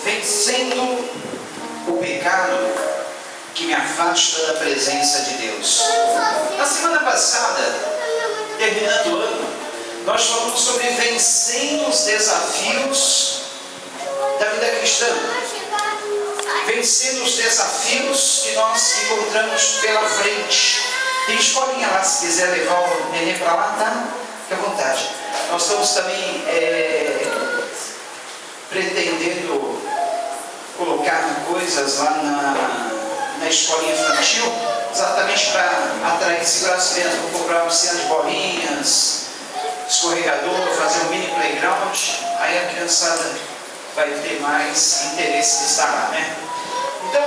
vencendo o pecado que me afasta da presença de Deus. Na semana passada, terminando o ano, nós falamos sobre vencendo os desafios da vida cristã. Vencendo os desafios que nós encontramos pela frente. Tem escolinha lá, se quiser levar o neném para lá, tá? Fique à vontade. Nós estamos também pretendendo colocar coisas lá na escolinha infantil, exatamente para atrair, segurar as crianças. Vou comprar uma piscina de bolinhas, escorregador, fazer um mini playground. Aí a criançada vai ter mais interesse de estar lá, né? Então,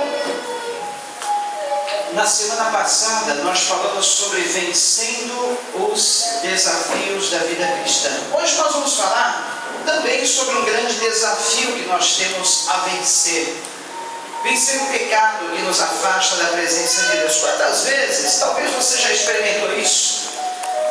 na semana passada nós falamos sobre vencendo os desafios da vida cristã. Hoje nós vamos falar também sobre um grande desafio que nós temos a vencer. Vencer o pecado que nos afasta da presença de Deus. Quantas vezes, talvez você já experimentou isso,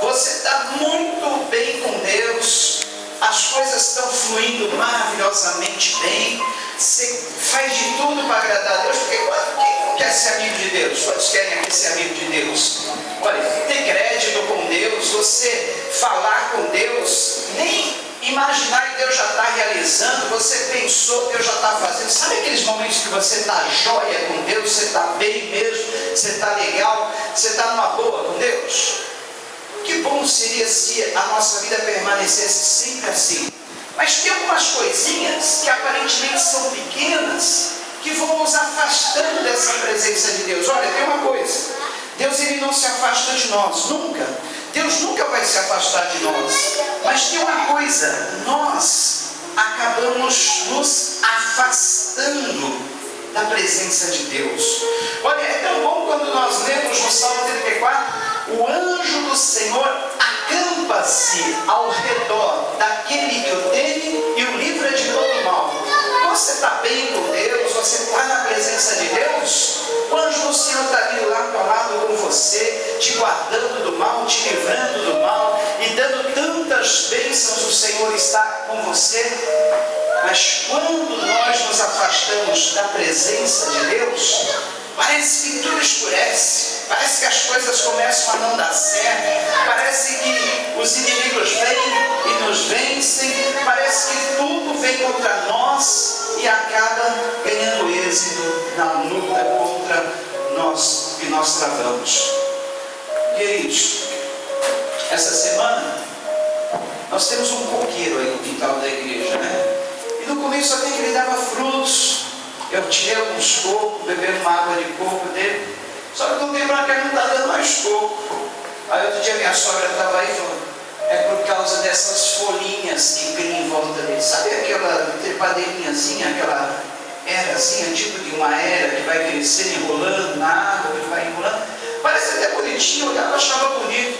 você está muito bem com Deus, as coisas estão fluindo maravilhosamente bem, você faz de tudo para agradar a Deus, porque quem não quer ser amigo de Deus? Quantos querem aqui ser amigo de Deus? Olha, ter crédito com Deus, você falar com Deus, nem imaginar que Deus já está realizando, você pensou, Deus já está fazendo. Sabe aqueles momentos que você está jóia com Deus, você está bem mesmo, você está legal, você está numa boa com Deus? Que bom seria se a nossa vida permanecesse sempre assim. Mas tem algumas coisinhas que aparentemente são pequenas, que vão nos afastando dessa presença de Deus. Olha, tem uma coisa, Deus ele não se afasta de nós, nunca. Deus nunca vai se afastar de nós. Mas tem uma coisa, nós acabamos nos afastando da presença de Deus. Olha, é tão bom quando nós lemos no Salmo 34, o anjo do Senhor acampa-se ao redor daquele que o teme e o livra de todo mal. Você está bem com Deus, você está na presença de Deus, o anjo do Senhor está ali lado a lado com você, te guardando do mal, te livrando do mal e dando tantas bênçãos. O Senhor está com você. Mas quando nós nos afastamos da presença de Deus, parece que tudo escurece, parece que as coisas começam a não dar certo, parece que os inimigos vêm e nos vencem, parece que tudo vem contra nós e acaba ganhando êxito na luta contra nós que nós travamos. Queridos, essa semana nós temos um coqueiro aí no quintal da igreja, né? E no começo até que ele dava frutos. Eu tirei alguns cocos, bebendo uma água de coco dele. Só que não tem para cá, não está dando mais coco. Aí outro dia minha sogra estava aí e falou: é por causa dessas folhinhas que criam em volta dele. Sabe aquela trepadeirinhazinha, aquela erazinha, tipo de uma era que vai crescendo, enrolando na água, que vai enrolando. Parece até bonitinho, eu achava bonito.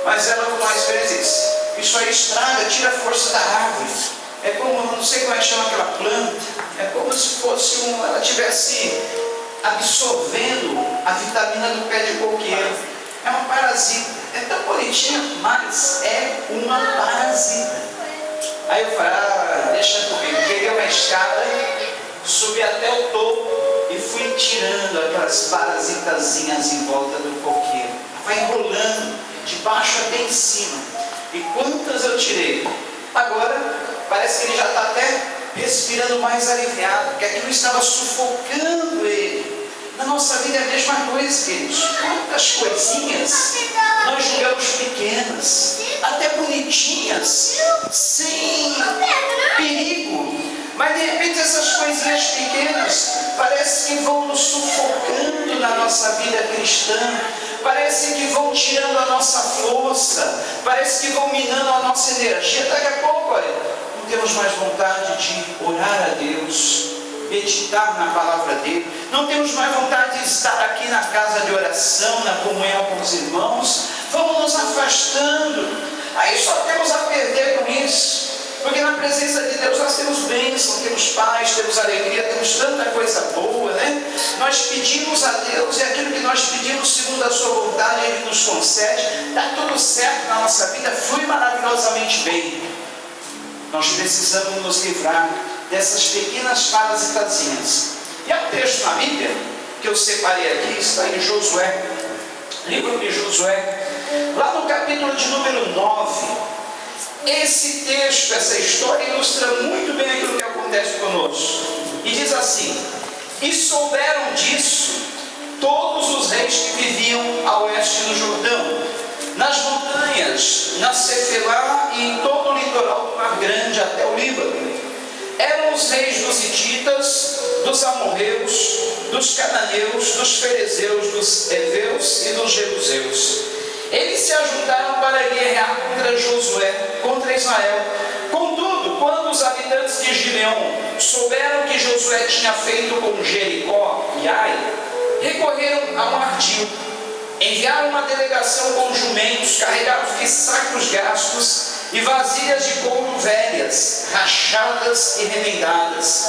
Mas ela com mais vezes, isso aí estraga, tira a força da árvore. É como, não sei como é que chama aquela planta, é como se fosse ela estivesse absorvendo a vitamina do pé de coqueiro. É uma parasita, é tão bonitinha, mas é uma parasita. Aí eu falei, deixa comigo. Peguei uma escada, subi até o topo e fui tirando aquelas parasitazinhas em volta do coqueiro. Vai enrolando de baixo até em cima. E quantas eu tirei? Agora parece que ele já está até respirando mais aliviado, porque aquilo estava sufocando ele. Na nossa vida é a mesma coisa, queridos. Quantas coisinhas nós julgamos pequenas, até bonitinhas, sem perigo, mas de repente essas coisinhas pequenas parece que vão nos sufocando na nossa vida cristã, parece que vão tirando a nossa força, parece que vão minando a nossa energia. Daqui a pouco, olha, não temos mais vontade de orar a Deus, meditar na palavra dele, não temos mais vontade de estar aqui na casa de oração, na comunhão com os irmãos, vamos nos afastando. Aí só temos a perder com isso, porque na presença de Deus nós temos bênção, temos paz, temos alegria, temos tanta coisa boa, né? Nós pedimos a Deus e aquilo que nós pedimos segundo a sua vontade Ele nos concede, está tudo certo na nossa vida, flui maravilhosamente bem. Nós precisamos nos livrar dessas pequenas parasitazinhas. E há um texto na Bíblia que eu separei aqui, está em Josué, livro de Josué, lá no capítulo de número 9. Esse texto, essa história ilustra muito bem aquilo que acontece conosco. E diz assim: e souberam disso todos os reis que viviam a oeste do Jordão, nas montanhas, na Cefelá e em todo o litoral do Mar Grande até o Líbano. Eram os reis dos hititas, dos amorreus, dos cananeus, dos ferezeus, dos heveus e dos jebuseus. Eles se ajuntaram para guerrear contra Josué, contra Israel. Contudo, quando os habitantes de Gibeon souberam que Josué tinha feito com Jericó e Ai, recorreram a um ardil. Enviaram uma delegação com jumentos carregados de sacos gastos e vasilhas de couro velhas, rachadas e remendadas.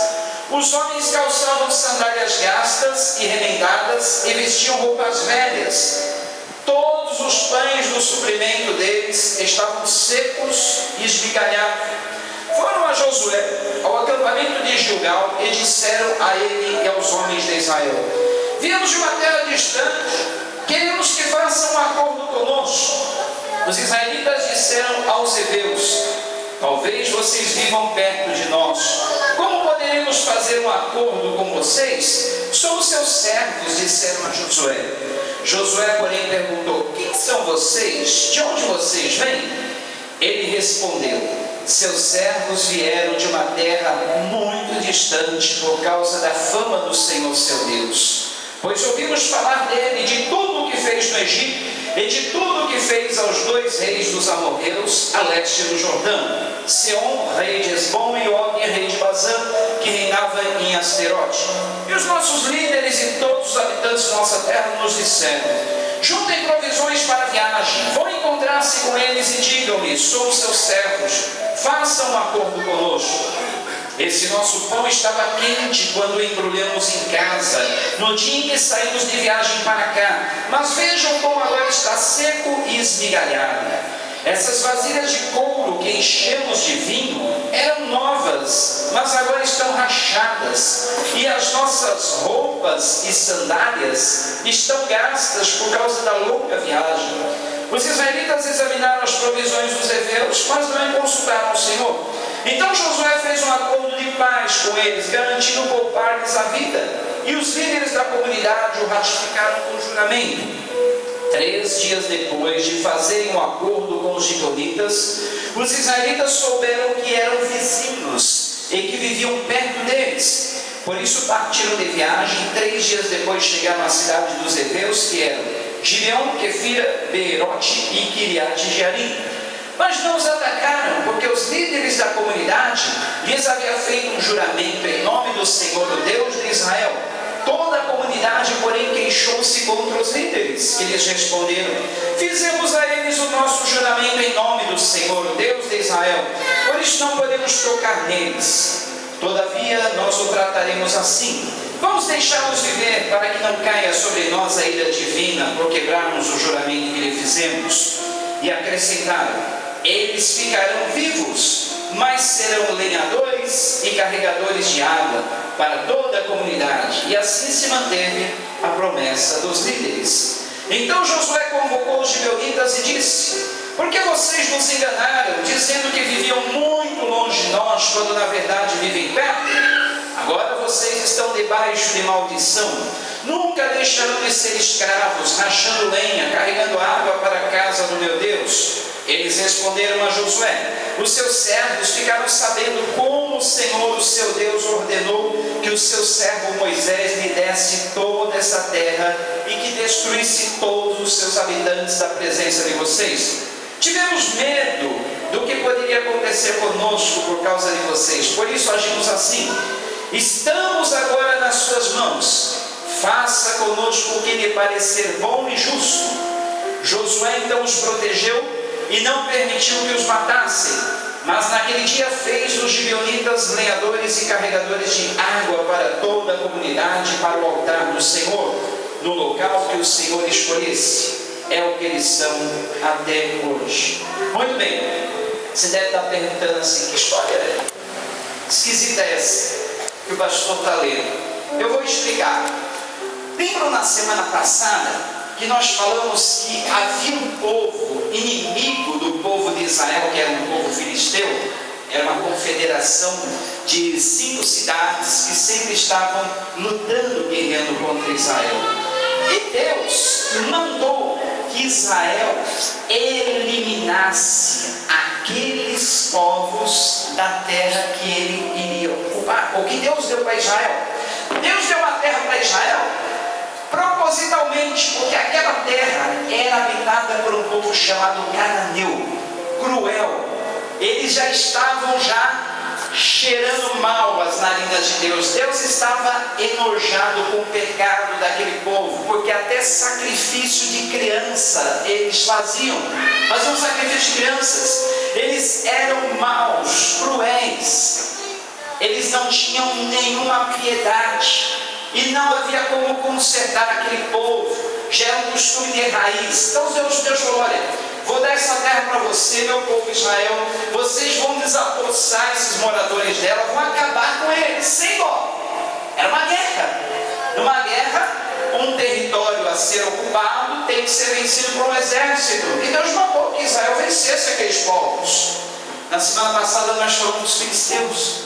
Os homens calçavam sandálias gastas e remendadas e vestiam roupas velhas. Todos os pães do suprimento deles estavam secos e esmigalhados. Foram a Josué, ao acampamento de Gilgal, e disseram a ele e aos homens de Israel: viemos de uma terra distante, queremos que façam um acordo conosco. Os israelitas disseram aos heveus: talvez vocês vivam perto de nós. Como poderemos fazer um acordo com vocês? Somos seus servos, disseram a Josué. Josué, porém, perguntou: quem são vocês? De onde vocês vêm? Ele respondeu: seus servos vieram de uma terra muito distante por causa da fama do Senhor seu Deus. Pois ouvimos falar dele, de tudo o que fez no Egito e de tudo o que fez aos 2 reis dos amorreus a leste do Jordão, Seom, rei de Esbom, e Og, rei de Bazã, que reinava em Asterote. E os nossos líderes e todos os habitantes da nossa terra nos disseram: juntem provisões para a viagem, vão encontrar-se com eles e digam-lhes: somos seus servos, façam um acordo conosco. Esse nosso pão estava quente quando o embrulhamos em casa, no dia em que saímos de viagem para cá, mas vejam como agora está seco e esmigalhado. Essas vasilhas de couro que enchemos de vinho eram novas, mas agora estão rachadas, e as nossas roupas e sandálias estão gastas por causa da longa viagem. Os israelitas examinaram as provisões dos heveus, mas não consultaram o Senhor. Então Josué fez um acordo de paz com eles, garantindo poupar-lhes a vida. E os líderes da comunidade o ratificaram com juramento. 3 dias depois de fazerem um acordo com os gibeonitas, os israelitas souberam que eram vizinhos e que viviam perto deles. Por isso partiram de viagem. 3 dias depois chegaram à cidade dos heveus, que eram Gibeon, Quefira, Beerote e Kiriat-Jearim. Mas não os atacaram, porque os líderes da comunidade lhes haviam feito um juramento em nome do Senhor, o Deus de Israel. Toda a comunidade, porém, queixou-se contra os líderes, que lhes responderam: fizemos a eles o nosso juramento em nome do Senhor, o Deus de Israel, por isso não podemos tocar neles. Todavia, nós o trataremos assim: vamos deixá-los viver, para que não caia sobre nós a ira divina, por quebrarmos o juramento que lhe fizemos. E acrescentaram: eles ficarão vivos, mas serão lenhadores e carregadores de água para toda a comunidade. E assim se manteve a promessa dos líderes. Então Josué convocou os gibeonitas e disse: por que vocês nos enganaram, dizendo que viviam muito longe de nós, quando na verdade vivem perto? Agora vocês estão debaixo de maldição. Nunca deixarão de ser escravos, rachando lenha, carregando água para a casa do meu Deus. Eles responderam a Josué: os seus servos ficaram sabendo como o Senhor, o seu Deus, ordenou que o seu servo Moisés lhe desse toda essa terra e que destruísse todos os seus habitantes da presença de vocês. Tivemos medo do que poderia acontecer conosco por causa de vocês, por isso agimos assim. Estamos agora nas suas mãos. Faça conosco o que lhe parecer bom e justo. Josué então os protegeu e não permitiu que os matassem, mas naquele dia fez dos gibeonitas lenhadores e carregadores de água para toda a comunidade, para o altar do Senhor, no local que o Senhor escolhesse. É o que eles são até hoje. Muito bem, você deve estar perguntando assim: que história é? esquisita essa que o pastor está lendo. Eu vou explicar. Lembram na semana passada que nós falamos que havia um povo inimigo do povo de Israel, que era um povo filisteu? Era uma confederação de 5 cidades que sempre estavam lutando, guerreando contra Israel. E Deus mandou que Israel eliminasse aqueles povos da terra que ele iria ocupar. O que Deus deu para Israel? Deus deu uma terra para Israel propositalmente, porque aquela terra era habitada por um povo chamado cananeu, cruel. Eles já estavam cheirando mal as narinas de Deus. Deus estava enojado com o pecado daquele povo, porque até sacrifício de criança eles faziam sacrifício de crianças. Eles eram maus, cruéis. Eles não tinham nenhuma piedade e não havia como consertar aquele povo. Já era um costume de raiz. Então Deus falou: olha, vou dar essa terra para você, meu povo Israel. Vocês vão desapossar esses moradores dela, vão acabar com eles, sem dó. Era uma guerra. Numa guerra, um território a ser ocupado tem que ser vencido por um exército. E Deus mandou que Israel vencesse aqueles povos. Na semana passada nós falamos dos filisteus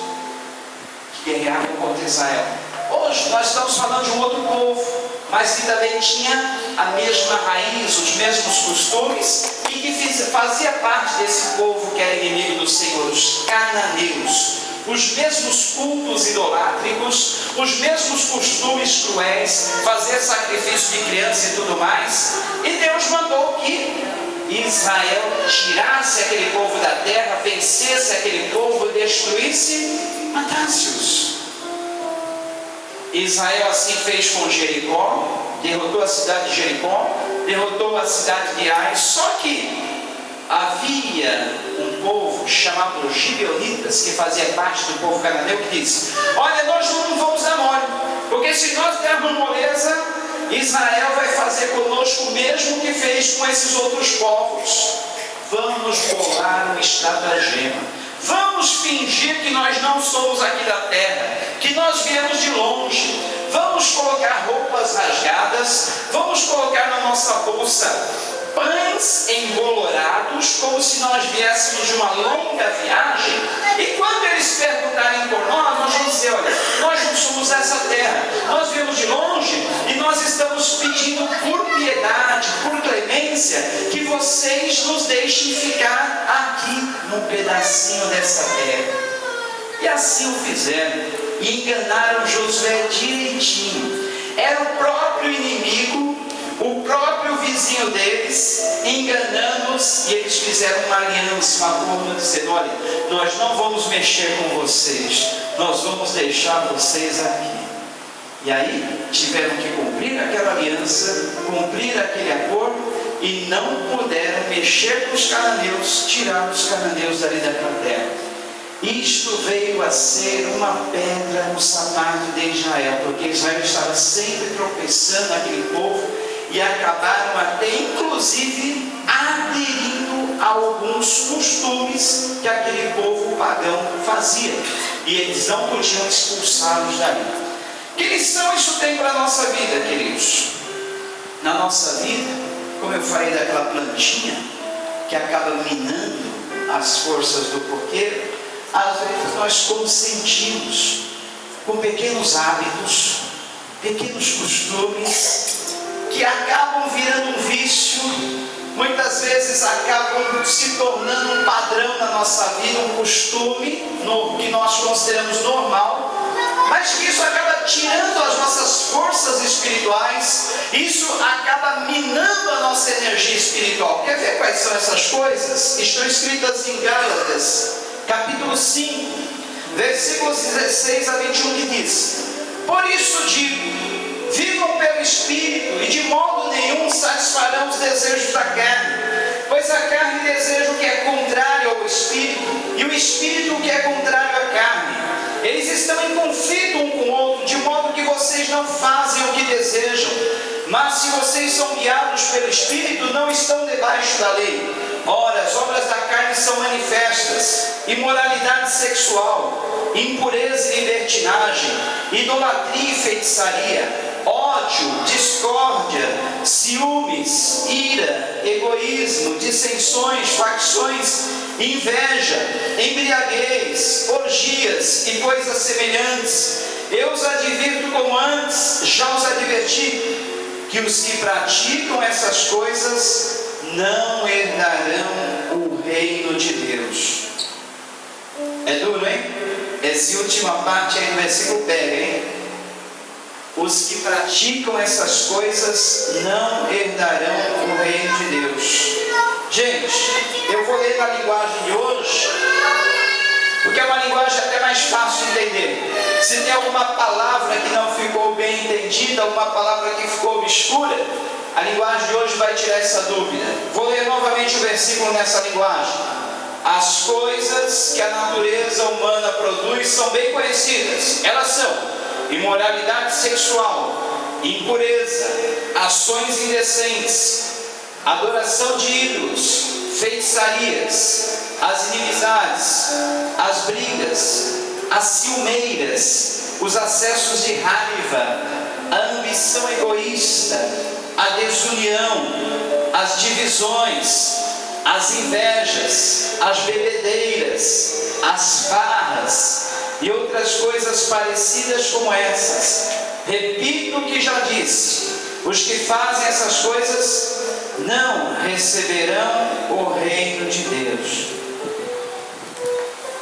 que guerreavam contra Israel. Hoje nós estamos falando de um outro povo, mas que também tinha a mesma raiz, os mesmos costumes, e que fazia parte desse povo que era inimigo do Senhor, os cananeus. Os mesmos cultos idolátricos, os mesmos costumes cruéis, fazer sacrifício de criança e tudo mais. E Deus mandou que Israel tirasse aquele povo da terra, vencesse aquele povo, destruísse, matasse-os. Israel assim fez com Jericó, derrotou a cidade de Jericó, derrotou a cidade de Ai. Só que havia um povo chamado Gibeonitas, que fazia parte do povo cananeu, que disse: olha, nós não vamos dar mole, porque se nós dermos moleza, Israel vai fazer conosco o mesmo que fez com esses outros povos. Vamos bolar um estratagema. Vamos fingir que nós não somos aqui da terra, que nós viemos de longe. Vamos colocar roupas rasgadas, vamos colocar na nossa bolsa pães embolorados, como se nós viéssemos de uma longa viagem. E quando eles perguntarem por nós, nós vamos dizer: olha, nós não somos dessa terra, nós viemos de longe e nós estamos pedindo por piedade, por clemência, que vocês nos deixem ficar aqui num pedacinho dessa terra. E assim o fizeram, e enganaram Josué direitinho. Era o próprio inimigo, o próprio vizinho deles, enganando-os, e eles fizeram uma aliança, uma forma dizendo: olha, nós não vamos mexer com vocês, nós vamos deixar vocês aqui. E aí tiveram que cumprir aquela aliança, cumprir aquele acordo, e não puderam mexer com os cananeus, tirar os cananeus dali daquela terra. Isto veio a ser uma pedra no sapato de Israel, porque Israel estava sempre tropeçando naquele povo, e acabaram até inclusive aderindo a alguns costumes que aquele povo pagão fazia, e eles não podiam expulsá-los dali. Que lição isso tem para a nossa vida, queridos? Na nossa vida, como eu falei daquela plantinha que acaba minando as forças do coqueiro, às vezes nós consentimos com pequenos hábitos, pequenos costumes, que acabam virando um vício, muitas vezes acabam se tornando um padrão na nossa vida, um costume que nós consideramos normal, mas que isso acaba tirando as nossas forças espirituais, isso acaba minando a nossa energia espiritual. Quer ver quais são essas coisas? Estão escritas em Gálatas, capítulo 5, versículos 16 a 21, que diz: por isso digo, vivam pelo Espírito, e de modo nenhum satisfarão os desejos da carne, pois a carne deseja o que é contrário ao Espírito, e o Espírito o que é contrário à carne. Eles estão em conflito um com o outro, de modo que vocês não fazem o que desejam. Mas se vocês são guiados pelo Espírito, não estão debaixo da lei. Ora, as obras da carne são manifestas: imoralidade sexual, impureza e libertinagem, idolatria e feitiçaria, ódio, discórdia, ciúmes, ira, egoísmo, dissensões, facções, inveja, embriaguez, orgias e coisas semelhantes. Eu os advirto como antes já os adverti, que os que praticam essas coisas não herdarão o reino de Deus. É duro, hein? Essa última parte aí do versículo pega, hein? Os que praticam essas coisas não herdarão o reino de Deus. Gente, eu vou ler na linguagem de hoje, porque é uma linguagem até mais fácil de entender. Se tem alguma palavra que não ficou bem entendida, alguma palavra que ficou obscura, a linguagem de hoje vai tirar essa dúvida. Vou ler novamente o versículo nessa linguagem. As coisas que a natureza humana produz são bem conhecidas. Elas são imoralidade sexual, impureza, ações indecentes, adoração de ídolos, feitiçarias, as inimizades, as brigas, as ciumeiras, os acessos de raiva, a ambição egoísta, a desunião, as divisões, as invejas, as bebedeiras, as farras e outras coisas parecidas como essas. Repito o que já disse: os que fazem essas coisas não receberão o reino de Deus.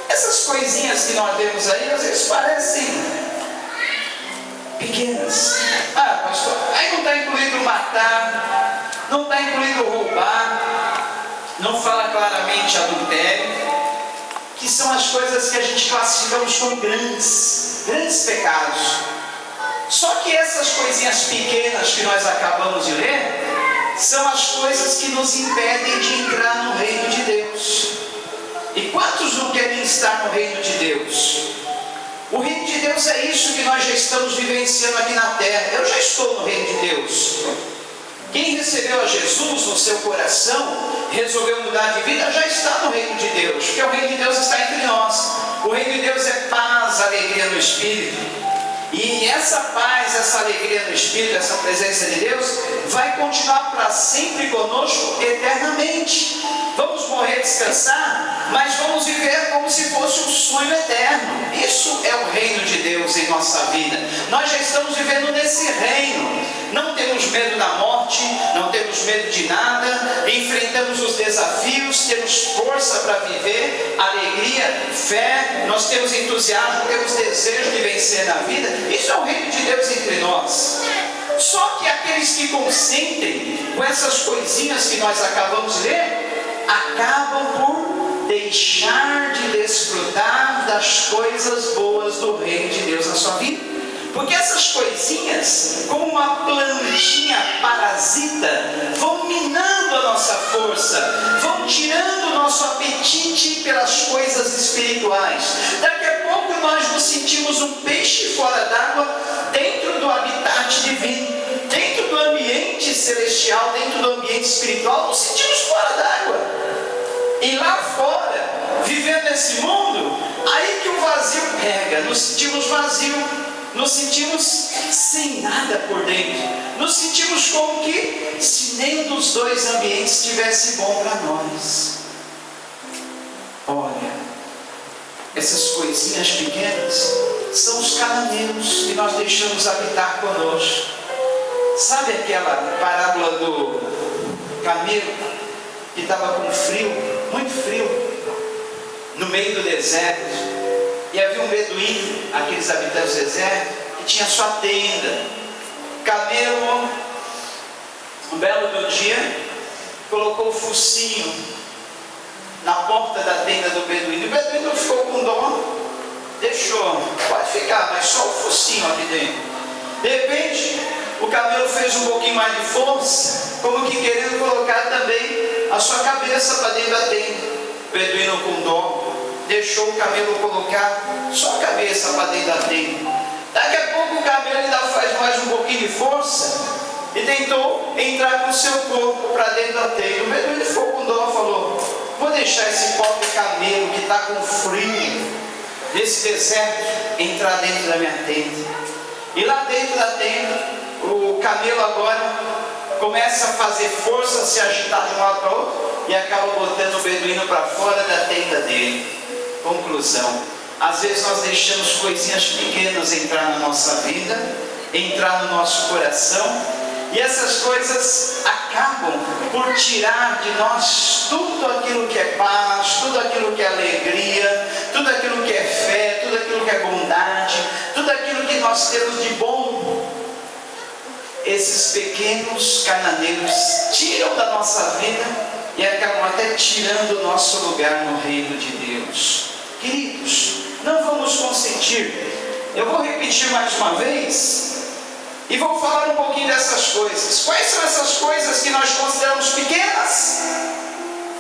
Essas coisinhas que nós vemos aí, às vezes parecem pequenas. Ah, pastor, aí não está incluído matar, não está incluído roubar, não fala claramente adultério, que são as coisas que a gente classificamos como grandes pecados. Só que essas coisinhas pequenas que nós acabamos de ler são as coisas que nos impedem de entrar no reino de Deus. E quantos não querem estar no reino de Deus? O reino de Deus é isso que nós já estamos vivenciando aqui na terra. Eu já estou no reino de Deus. Quem recebeu a Jesus no seu coração, resolveu mudar de vida, já está no reino de Deus, porque o reino de Deus está entre nós. O reino de Deus é paz, alegria no Espírito. E essa paz, essa alegria no Espírito, essa presença de Deus, vai continuar para sempre conosco eternamente. Vamos morrer, descansar, mas vamos viver como se fosse um sonho eterno. Isso é o reino de Deus em nossa vida. Nós já estamos vivendo nesse reino. Não temos medo da morte, não temos medo de nada, enfrentamos os desafios, temos força para viver, alegria, fé, nós temos entusiasmo, temos desejo de vencer na vida. Isso é o reino de Deus entre nós. Só que aqueles que consentem com essas coisinhas que nós acabamos de ler, acabam por deixar de desfrutar das coisas boas do reino de Deus na sua vida. Porque essas coisinhas, como uma plantinha parasita, vão minando a nossa força, vão tirando o nosso apetite pelas coisas espirituais. Daqui a pouco nós nos sentimos um peixe fora d'água, dentro do habitat divino, dentro do ambiente celestial, dentro do ambiente espiritual, nos sentimos fora d'água. E lá fora, vivendo nesse mundo, aí que o vazio pega, nos sentimos vazios. Nos sentimos sem nada por dentro. Nos sentimos como que se nenhum dos dois ambientes estivesse bom para nós. Olha, essas coisinhas pequenas são os cananeus que nós deixamos habitar conosco. Sabe aquela parábola do camelo que estava com frio, muito frio, no meio do deserto? E havia um beduíno, aqueles habitantes do deserto, que tinha sua tenda. Camelo, um belo dia, colocou o focinho na porta da tenda do beduíno. O beduíno ficou com dó, deixou, pode ficar, mas só o focinho aqui dentro. De repente, o camelo fez um pouquinho mais de força, como que querendo colocar também a sua cabeça para dentro da tenda. O beduíno com dó deixou o camelo colocar só a cabeça para dentro da tenda. Daqui a pouco o camelo ainda faz mais um pouquinho de força e tentou entrar com o seu corpo para dentro da tenda. O beduíno ficou com dó e falou: vou deixar esse pobre camelo que está com frio nesse deserto, entrar dentro da minha tenda. E lá dentro da tenda, o camelo agora começa a fazer força, se agitar de um lado para o outro, e acaba botando o beduíno para fora da tenda dele. Conclusão: às vezes nós deixamos coisinhas pequenas entrar na nossa vida, entrar no nosso coração, e essas coisas acabam por tirar de nós tudo aquilo que é paz, tudo aquilo que é alegria, tudo aquilo que é fé, tudo aquilo que é bondade, tudo aquilo que nós temos de bom. Esses pequenos cananeiros tiram da nossa vida e acabam até tirando o nosso lugar no reino de Deus. Queridos, não vamos consentir. Eu vou repetir mais uma vez e vou falar um pouquinho dessas coisas. Quais são essas coisas que nós consideramos pequenas,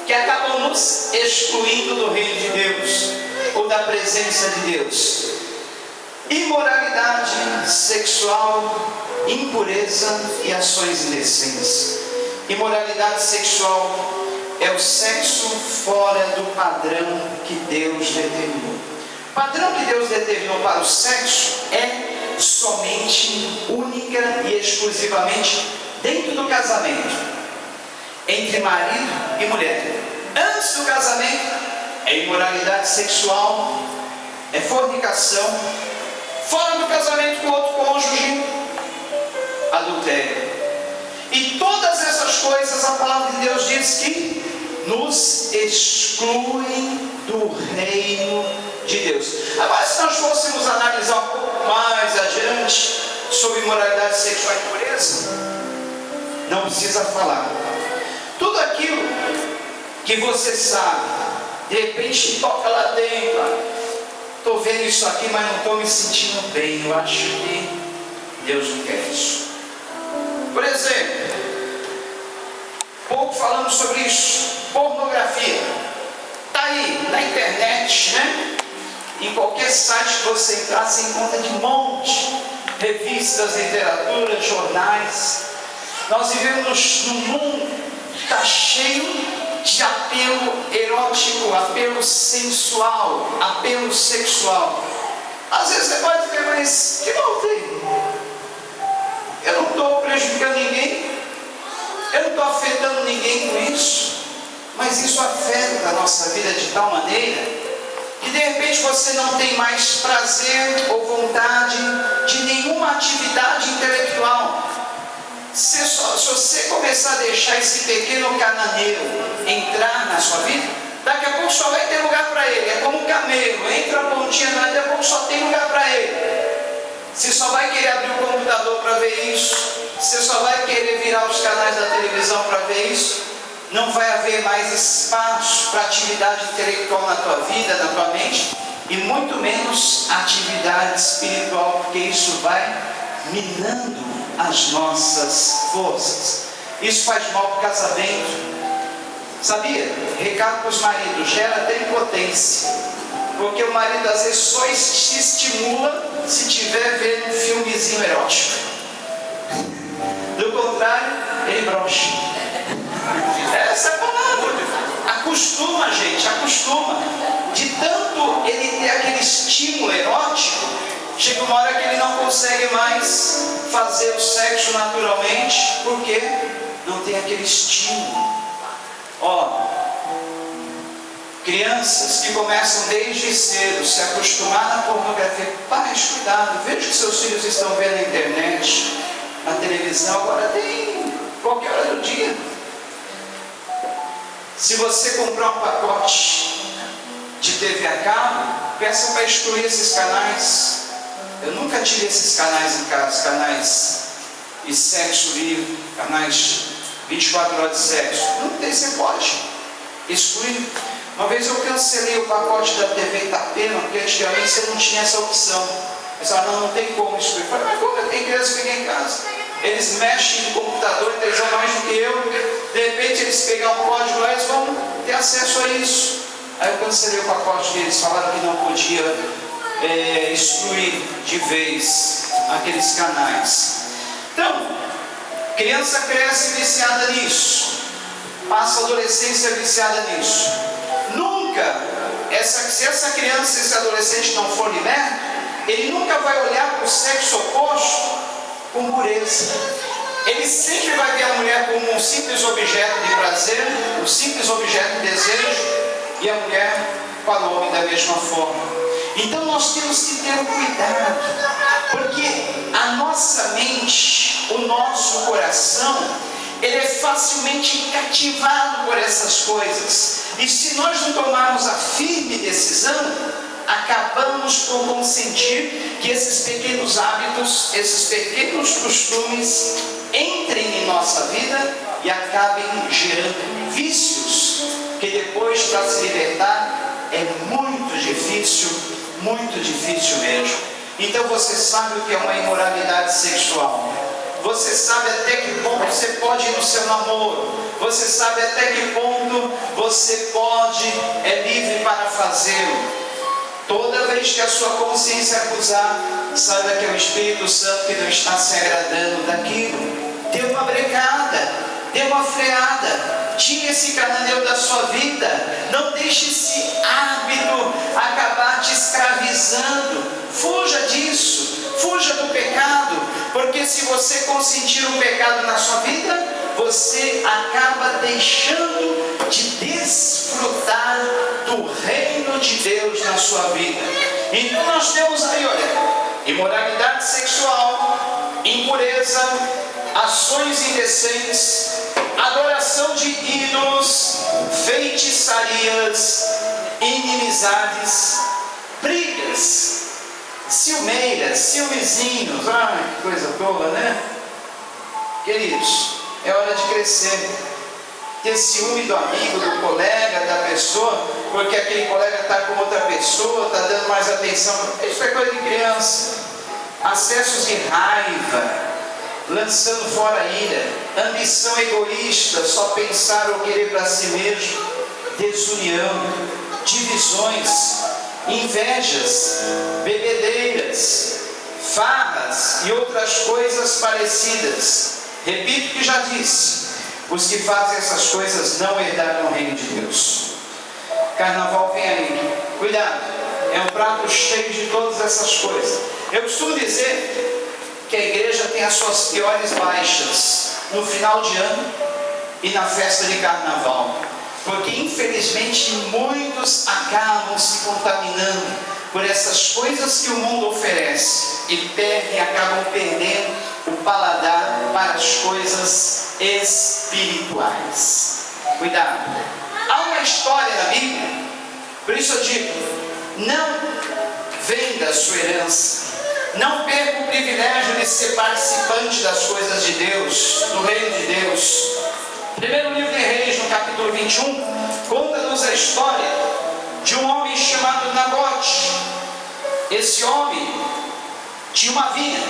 que acabam nos excluindo do reino de Deus, ou da presença de Deus? Imoralidade sexual, impureza e ações indecentes. Imoralidade sexual é o sexo fora do padrão que Deus determinou. O padrão que Deus determinou para o sexo é somente, única e exclusivamente dentro do casamento, entre marido e mulher. Antes do casamento é imoralidade sexual, é fornicação. Fora do casamento com outro cônjuge, adultério. E todas essas coisas, a palavra de Deus diz que nos excluem do reino de Deus. Agora, se nós fôssemos analisar um pouco mais adiante sobre imoralidade sexual e impureza, não precisa falar. Tudo aquilo que você sabe, de repente toca lá dentro. Estou vendo isso aqui, mas não estou me sentindo bem. Eu acho que Deus não quer isso. Por exemplo, pouco falamos sobre isso. Pornografia. Está aí na internet, né? Em qualquer site que você entrar, você encontra de monte. Revistas, literatura, jornais. Nós vivemos num mundo que está cheio de apelo erótico, apelo sensual, apelo sexual. Às vezes você pode dizer, mas que mal tem? Eu não estou prejudicando ninguém, eu não estou afetando ninguém com isso, mas isso afeta a nossa vida de tal maneira que de repente você não tem mais prazer ou vontade de nenhuma atividade intelectual. Se você começar a deixar esse pequeno cananeiro entrar na sua vida, daqui a pouco só vai ter lugar para ele. É como um camelo, entra a pontinha, daqui a pouco só tem lugar para ele. Você só vai querer abrir o computador para ver isso, você só vai querer virar os canais da televisão para ver isso. Não vai haver mais espaço para atividade intelectual na tua vida, na tua mente, e muito menos atividade espiritual, porque isso vai minando as nossas forças. Isso faz mal para o casamento. Sabia? Recado para os maridos: gera até impotência, porque o marido às vezes só se estimula se tiver vendo um filmezinho erótico. Do contrário, ele brocha. Essa é a palavra. Acostuma, gente, acostuma. De tanto ele ter aquele estímulo erótico, chega uma hora que ele não consegue mais fazer o sexo naturalmente, porque não tem aquele estímulo. Crianças que começam desde cedo a se acostumar na pornografia. Pais, cuidado, veja o que seus filhos estão vendo na internet, na televisão, agora tem qualquer hora do dia. Se você comprar um pacote de TV a cabo, peça para excluir esses canais. Eu nunca tive esses canais em casa, canais de sexo livre, canais 24 horas de sexo. Não tem, você pode excluir. Uma vez eu cancelei o pacote da TV Itapema, porque antigamente você não tinha essa opção. Eu falei, não tem como excluir. Eu falei, mas como? Tem criança que fica em casa. Eles mexem no computador, eles são mais do que eu. De repente eles pegam um código lá, eles vão ter acesso a isso. Aí eu cancelei o pacote deles, falaram que não podia excluir de vez aqueles canais. Então, criança cresce viciada nisso, passa a adolescência viciada nisso. Nunca se essa criança, esse adolescente não for liberto, ele nunca vai olhar para o sexo oposto com pureza. Ele sempre vai ver a mulher como um simples objeto de prazer, um simples objeto de desejo, e a mulher para o homem da mesma forma. Então nós temos que ter um cuidado, porque a nossa mente, o nosso coração, ele é facilmente cativado por essas coisas. E se nós não tomarmos a firme decisão, acabamos por consentir que esses pequenos hábitos, esses pequenos costumes entrem em nossa vida e acabem gerando vícios, que depois, para se libertar, é muito difícil mesmo. Então você sabe o que é uma imoralidade sexual. Você sabe até que ponto você pode ir no seu namoro. Você sabe até que ponto você é livre para fazê-lo. Toda vez que a sua consciência acusar, saiba que é o Espírito Santo que não está se agradando daquilo. Dê uma brecada, dê uma freada, tire esse cananeu da sua vida. Não deixe esse hábito acabar te escravizando. Fuja disso, fuja do pecado, porque se você consentir um pecado na sua vida, você acaba deixando de desfrutar do reino de Deus na sua vida. Então nós temos aí, olha, imoralidade sexual, impureza, ações indecentes, adoração de ídolos, feitiçarias, inimizades, brigas, ciumeiras, ciumezinhos. Que coisa tola, né? Queridos, é hora de crescer. Ter ciúme do amigo, do colega, da pessoa, porque aquele colega está com outra pessoa, está dando mais atenção. Isso é coisa de criança. Acessos de raiva, lançando fora a ira, ambição egoísta, só pensar ou querer para si mesmo, desunião, divisões, invejas, bebedeiras, farras e outras coisas parecidas. Repito o que já disse: os que fazem essas coisas não herdarão o reino de Deus. Carnaval vem aí, cuidado, é um prato cheio de todas essas coisas. Eu costumo dizer que a igreja tem as suas piores baixas no final de ano e na festa de carnaval, porque infelizmente muitos acabam se contaminando por essas coisas que o mundo oferece e acabam perdendo o paladar para as coisas espirituais. Cuidado. Há uma história na Bíblia, por isso eu digo: não venda a sua herança, não perca o privilégio de ser participante das coisas de Deus, do reino de Deus. Primeiro livro de Reis, no capítulo 21, conta-nos a história de um homem chamado Nabote. Esse homem tinha uma vinha,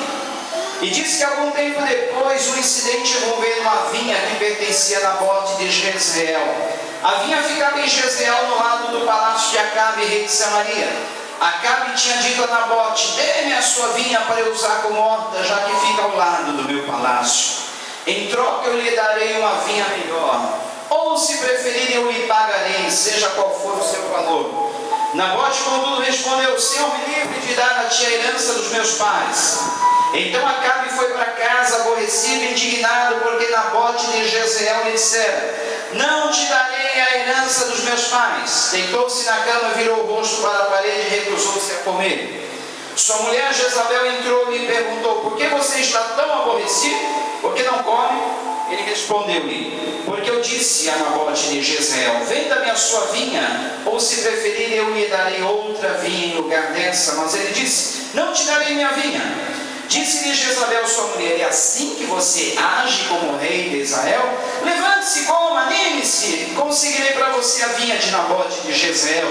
e diz que algum tempo depois um incidente envolvendo uma vinha que pertencia a Nabote de Jezreel. A vinha ficava em Jezreel, no lado do palácio de Acabe, rei de Samaria. Acabe tinha dito a Nabote: dê-me a sua vinha para eu usar como horta, já que fica ao lado do meu palácio. Em troca eu lhe darei uma vinha melhor, ou se preferir eu lhe pagarei, seja qual for o seu valor. Nabote, contudo, respondeu: Senhor, me livre de dar a ti a herança dos meus pais. Então Acabe foi para casa aborrecido e indignado, porque Nabote de Jezreel lhe dissera: não te darei a herança dos meus pais. Deitou-se na cama, virou o rosto para a parede e recusou-se a comer. Sua mulher Jezabel entrou-lhe e perguntou: por que você está tão aborrecido? Por que não come? Ele respondeu-lhe: porque eu disse a Nabote de Jezreel: venda-me a sua vinha, ou se preferir eu lhe darei outra vinha em lugar dessa. Mas ele disse: não te darei minha vinha. Disse-lhe Jezabel, sua mulher: é assim que você age como rei de Israel? Levante-se, coma, anime-se, conseguirei para você a vinha de Nabote de Jezreel.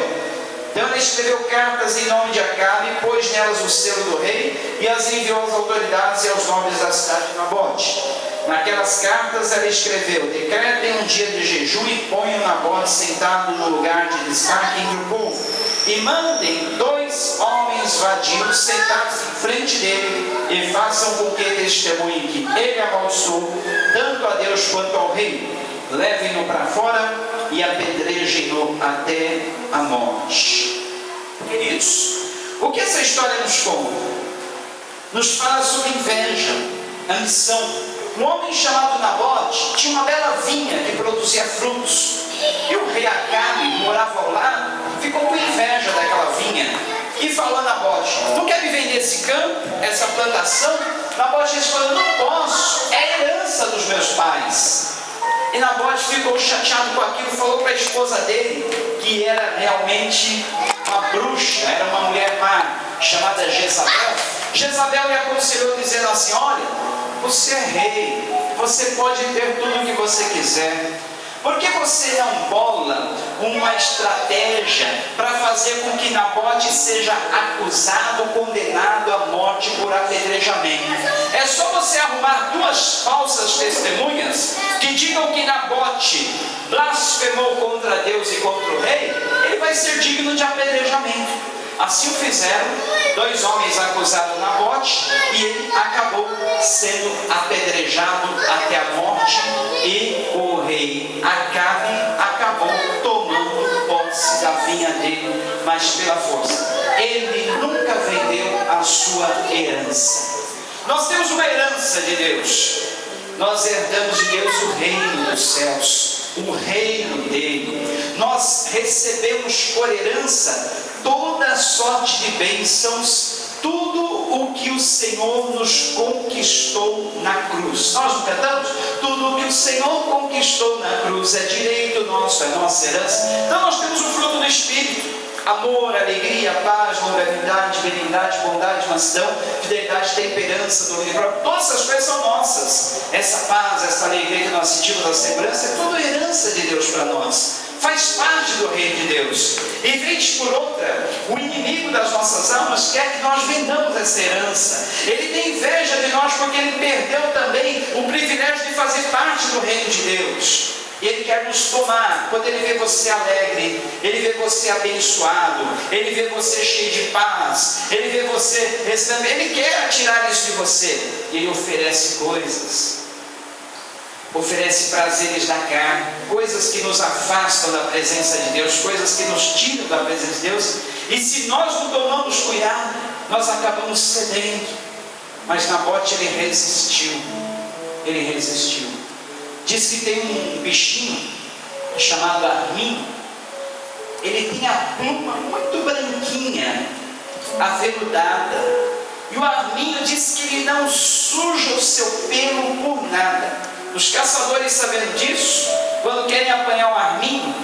Então ele escreveu cartas em nome de Acabe, pôs nelas o selo do rei e as enviou às autoridades e aos nobres da cidade de Nabote. Naquelas cartas ela escreveu: decretem um dia de jejum e ponham Nabote sentado no lugar de destaque entre o povo, e mandem 2 homens vadios sentados em frente dele, e façam com que testemunhem que ele amaldiçoou tanto a Deus quanto ao rei. levem-no para fora e apedrejem-no até a morte. Queridos, o que essa história nos conta? Nos fala sobre inveja, ambição. Um homem chamado Nabote tinha uma bela vinha que produzia frutos. E o rei Acabe, que morava ao lado, ficou com inveja daquela vinha e falou a Nabote: tu quer me vender esse campo, essa plantação? Nabote respondeu: não posso, é herança dos meus pais. E Nabote ficou chateado com aquilo, falou para a esposa dele, que era realmente uma bruxa, era uma mulher má, chamada Jezabel. Jezabel lhe aconselhou dizendo assim: olha, você é rei, você pode ter tudo o que você quiser. Por que você não bola uma estratégia para fazer com que Nabote seja acusado, condenado à morte por apedrejamento? É só você arrumar 2 falsas testemunhas que digam que Nabote blasfemou contra Deus e contra o rei, ele vai ser digno de apedrejamento. Assim o fizeram, 2 homens acusaram Nabote e ele acabou sendo apedrejado até a morte, e o rei Acabe acabou tomando posse da vinha dele, mas pela força. Ele nunca vendeu a sua herança. Nós temos uma herança de Deus. Nós herdamos de Deus o reino dos céus, o reino dele. Nós recebemos por herança toda sorte de bênçãos, tudo o que o Senhor nos conquistou na cruz. Nós não cantamos? Tudo o que o Senhor conquistou na cruz é direito nosso, é nossa herança. Então nós temos o fruto do Espírito: amor, alegria, paz, longanimidade, benignidade, bondade, mansidão, fidelidade, temperança, domínio próprio. Todas essas coisas são nossas. Essa paz, essa alegria que nós sentimos, a segurança, é tudo herança de Deus para nós. Faz parte do reino de Deus. E vez por outra, o inimigo das nossas almas quer que nós vendamos essa herança. Ele tem inveja de nós porque ele perdeu também o privilégio de fazer parte do reino de Deus. E ele quer nos tomar. Quando ele vê você alegre, ele vê você abençoado, ele vê você cheio de paz, ele vê você recebendo, ele quer tirar isso de você. E ele oferece coisas. Oferece prazeres da carne, coisas que nos afastam da presença de Deus, coisas que nos tiram da presença de Deus. E se nós não tomamos cuidado, nós acabamos cedendo. Mas Nabote, ele resistiu. Ele resistiu. Diz que tem um bichinho chamado arminho. Ele tem a pluma muito branquinha, aveludada. E o arminho diz que ele não suja o seu pelo por nada. Os caçadores, sabendo disso, quando querem apanhar um arminho,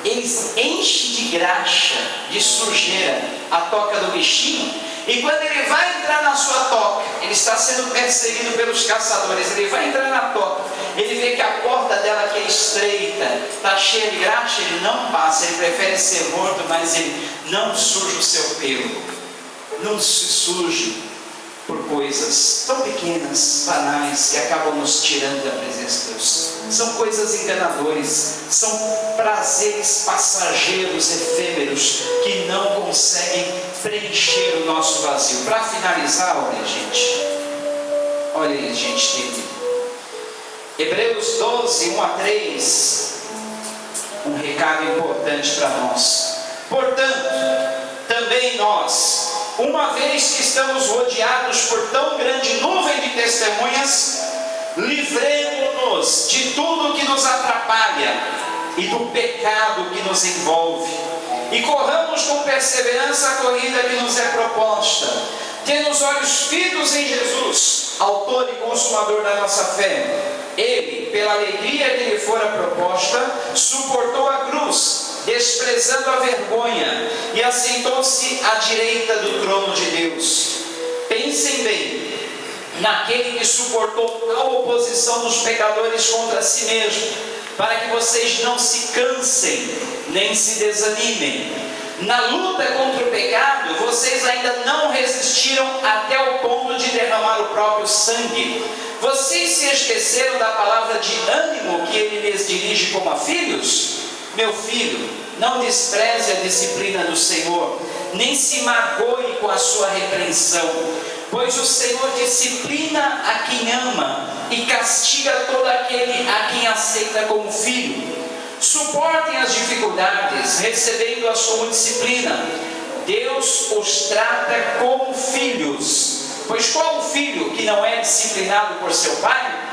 eles enchem de graxa, de sujeira, a toca do bichinho. E quando ele vai entrar na sua toca, ele está sendo perseguido pelos caçadores, ele vai entrar na toca, ele vê que a porta dela, que é estreita, está cheia de graxa, ele não passa, ele prefere ser morto, mas ele não suja o seu pelo. Não se suje por coisas tão pequenas, banais, que acabam nos tirando da presença de Deus. São coisas enganadoras, são prazeres passageiros, efêmeros, que não conseguem preencher o nosso vazio. Para finalizar, olha aí, gente querida. Hebreus 12, 1 a 3, um recado importante para nós. Portanto, também nós, uma vez que estamos rodeados por tão grande nuvem de testemunhas, livremos-nos de tudo que nos atrapalha e do pecado que nos envolve, e corramos com perseverança a corrida que nos é proposta, tendo os olhos fitos em Jesus, autor e consumador da nossa fé. Ele, pela alegria que lhe fora proposta, suportou a cruz, desprezando a vergonha, e assentou-se à direita do trono de Deus. Pensem bem naquele que suportou a oposição dos pecadores contra si mesmo, para que vocês não se cansem, nem se desanimem. Na luta contra o pecado, vocês ainda não resistiram até o ponto de derramar o próprio sangue. Vocês se esqueceram da palavra de ânimo que ele lhes dirige como a filhos? Meu filho, não despreze a disciplina do Senhor, nem se magoe com a sua repreensão, pois o Senhor disciplina a quem ama e castiga todo aquele a quem aceita como filho. Suportem as dificuldades, recebendo-as como disciplina. Deus os trata como filhos. Pois qual o filho que não é disciplinado por seu pai?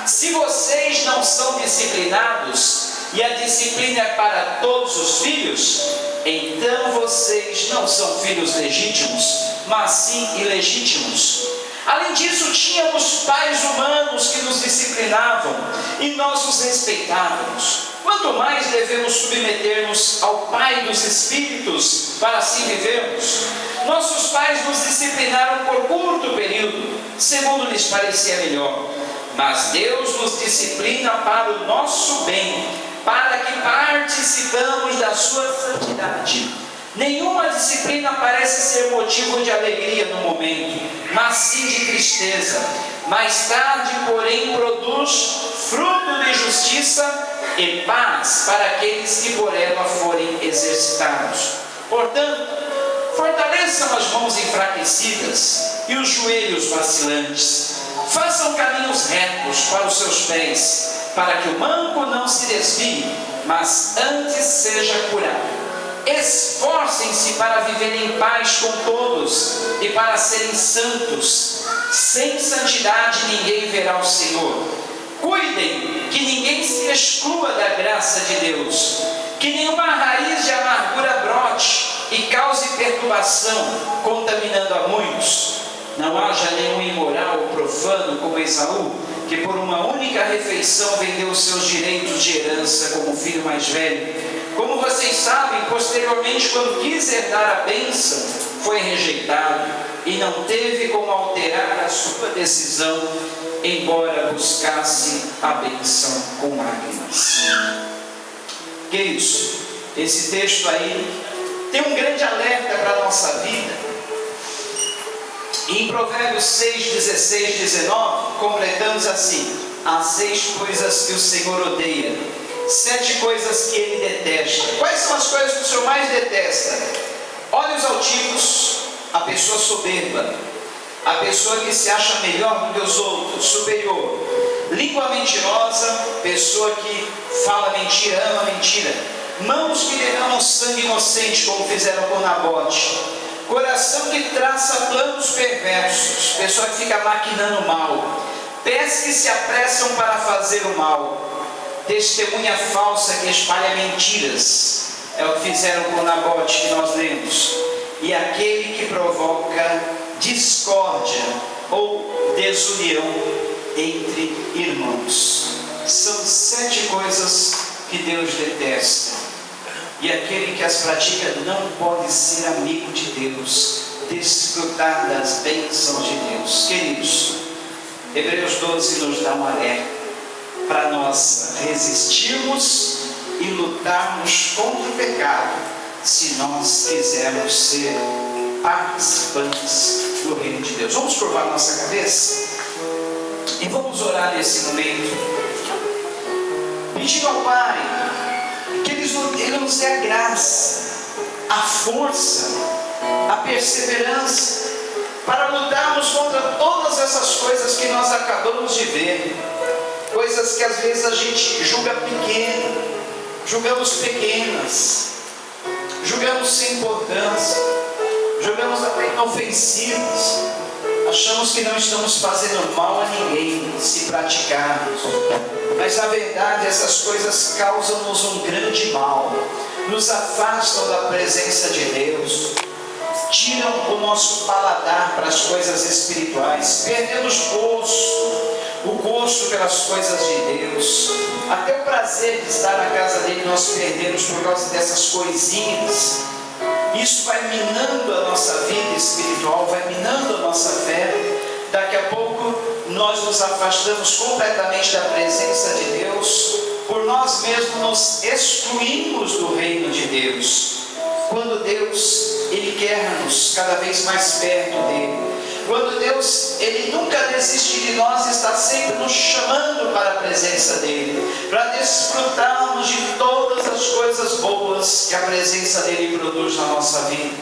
Se vocês não são disciplinados, e a disciplina é para todos os filhos, então vocês não são filhos legítimos, mas sim ilegítimos. Além disso, tínhamos pais humanos que nos disciplinavam, e nós os respeitávamos. Quanto mais devemos submeter-nos ao Pai dos Espíritos, para assim vivermos. Nossos pais nos disciplinaram por curto período, segundo lhes parecia melhor. Mas Deus nos disciplina para o nosso bem, para que participamos da sua santidade. Nenhuma disciplina parece ser motivo de alegria no momento, mas sim de tristeza. Mais tarde, porém, produz fruto de justiça e paz para aqueles que por ela forem exercitados. Portanto, fortaleçam as mãos enfraquecidas e os joelhos vacilantes. Façam caminhos retos para os seus pés, para que o manco não se desvie, mas antes seja curado. Esforcem-se para viver em paz com todos e para serem santos. Sem santidade ninguém verá o Senhor. Cuidem que ninguém se exclua da graça de Deus, que nenhuma raiz de amargura brote e cause perturbação, contaminando a muitos. Não haja nenhum imoral ou profano como Esaú, que por uma única refeição vendeu os seus direitos de herança como filho mais velho. Como vocês sabem, posteriormente, quando quis herdar a bênção, foi rejeitado e não teve como alterar a sua decisão, embora buscasse a bênção com lágrimas. Queridos, esse texto aí tem um grande alerta para a nossa vida. Em Provérbios 6, 16, 19, completamos assim: há 6 coisas que o Senhor odeia, 7 coisas que Ele detesta. Quais são as coisas que o Senhor mais detesta? Olhos altivos, a pessoa soberba, a pessoa que se acha melhor do que os outros, superior. Língua mentirosa, pessoa que fala mentira, ama mentira. Mãos que derramam sangue inocente, como fizeram com Nabote. Coração que traça planos perversos, pessoa que fica maquinando mal. Pés que se apressam para fazer o mal. Testemunha falsa que espalha mentiras, é o que fizeram com Nabote, que nós lemos. E aquele que provoca discórdia ou desunião entre irmãos. São 7 coisas que Deus detesta. E aquele que as pratica não pode ser amigo de Deus, desfrutar das bênçãos de Deus. Queridos, Hebreus 12 nos dá um alerta para nós resistirmos e lutarmos contra o pecado, se nós quisermos ser participantes do reino de Deus. Vamos curvar nossa cabeça e vamos orar nesse momento, pedindo ao Pai que Ele nos dê a graça, a força, a perseverança, para lutarmos contra todas essas coisas que nós acabamos de ver, coisas que às vezes a gente julga pequena, julgamos pequenas, julgamos sem importância, julgamos até inofensivas, achamos que não estamos fazendo mal a ninguém se praticarmos, mas na verdade essas coisas causam-nos um grande mal, nos afastam da presença de Deus, tiram o nosso paladar para as coisas espirituais, perdemos o gosto pelas coisas de Deus, até o prazer de estar na casa dele nós perdemos por causa dessas coisinhas. Isso vai minando a nossa vida espiritual, vai minando a nossa fé. Daqui a pouco nós nos afastamos completamente da presença de Deus, por nós mesmos nos excluímos do reino de Deus, quando Deus, Ele quer-nos cada vez mais perto dEle, quando Deus, Ele nunca desiste de nós, está sempre nos chamando para a presença dEle, para desfrutarmos de todas as coisas boas que a presença dEle produz na nossa vida.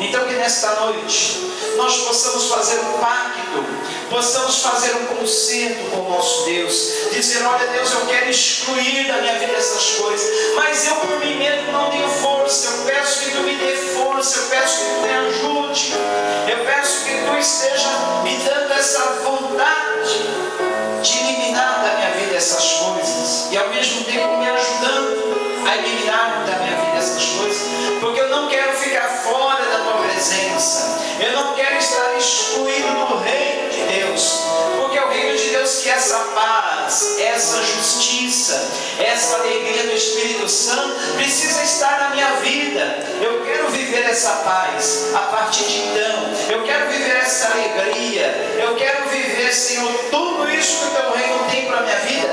Então que nesta noite nós possamos fazer um pacto, possamos fazer um concerto com o nosso Deus, dizer: olha Deus, eu quero excluir da minha vida essas coisas, mas eu por mim mesmo não tenho força. Eu peço que tu me dê força, eu peço que tu me ajude, eu peço que tu esteja me dando essa vontade de eliminar da minha vida essas coisas, e ao mesmo tempo me ajudando a eliminar da minha vida essas coisas, porque eu não quero ficar fora da tua presença, eu não quero estar excluído do reino de Deus, porque é o reino de Deus que essa paz, essa justiça, essa alegria do Espírito Santo precisa estar na minha vida. Eu quero viver essa paz a partir de então, eu quero viver essa alegria, eu quero viver, Senhor, tudo isso que o teu reino tem para a minha vida,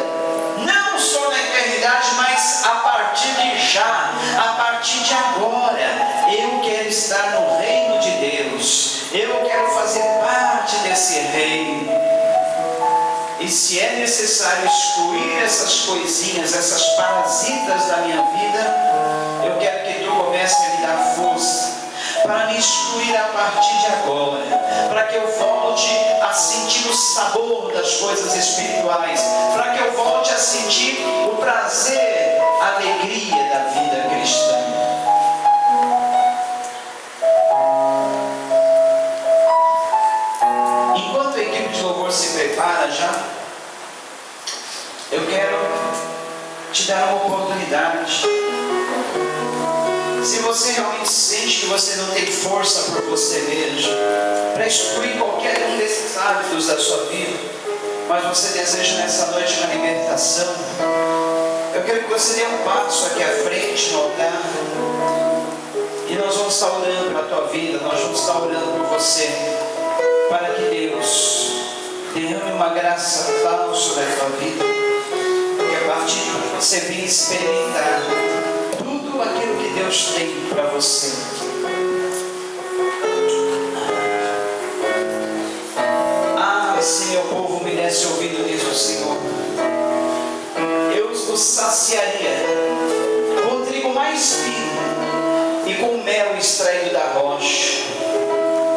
não só na eternidade, mas a partir de já, a partir de agora. Eu quero estar no reino de Deus, eu quero fazer parte desse reino. E se é necessário excluir essas coisinhas, essas parasitas da minha vida, eu quero que tu comece a me dar força para me excluir a partir de agora, para que eu volte a sentir o sabor das coisas espirituais, para que eu volte a sentir o prazer, a alegria da vida cristã. Enquanto a equipe de louvor se prepara já, eu quero te dar uma oportunidade. Se você realmente sente que você não tem força por você mesmo para excluir qualquer um desses hábitos da sua vida, mas você deseja nessa noite uma libertação, eu quero que você dê um passo aqui à frente no altar, e nós vamos estar orando pela tua vida, nós vamos estar orando por você, para que Deus derrame uma graça tal sobre a tua vida, que a partir de que você venha experimentar tudo aquilo que Deus tem para você. Se meu povo me desse ouvido, diz o Senhor, eu os saciaria com o trigo mais fino e com o mel extraído da rocha.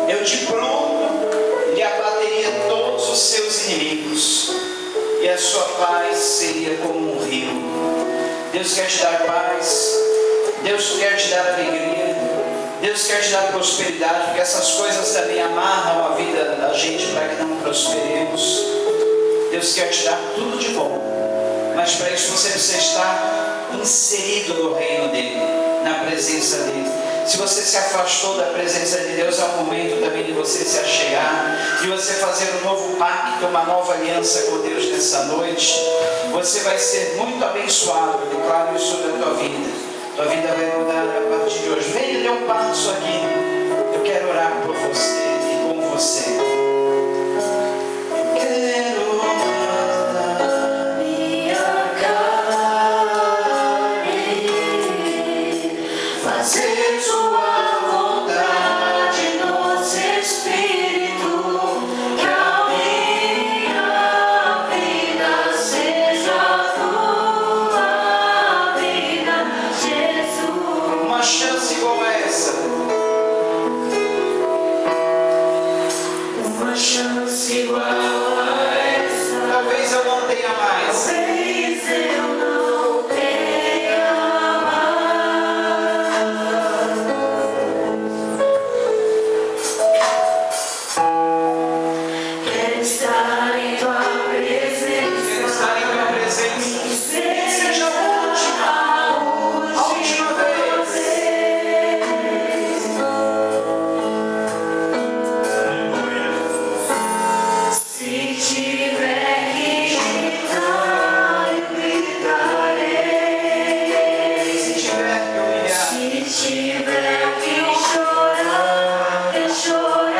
Eu de pronto lhe abateria todos os seus inimigos, e a sua paz seria como um rio. Deus quer te dar paz, Deus quer te dar alegria, Deus quer te dar prosperidade, porque essas coisas também amarram a vida da gente para que não prosperemos. Deus quer te dar tudo de bom, mas para isso você precisa estar inserido no reino dele, na presença dele. Se você se afastou da presença de Deus, é o momento também de você se achegar, de você fazer um novo pacto, uma nova aliança com Deus nessa noite. Você vai ser muito abençoado, eu declaro isso sobre a tua vida. Tua vida vai mudar a partir de hoje. Venha e dê um passo aqui. Eu quero orar por você e com você. Eu quero mandar minha carne fazer sua vontade, nosso Espírito, que a minha vida seja tua vida, Jesus. Uma chance como essa, uma chance igual a essa, talvez eu não tenha mais. Talvez eu não tenha mais. Quero estar em tua presença. Quero estar em tua presença. Que seja a última vez. Se tiver que gritar, eu gritarei. Se tiver que humilhar, se tiver que chorar, eu chorarei.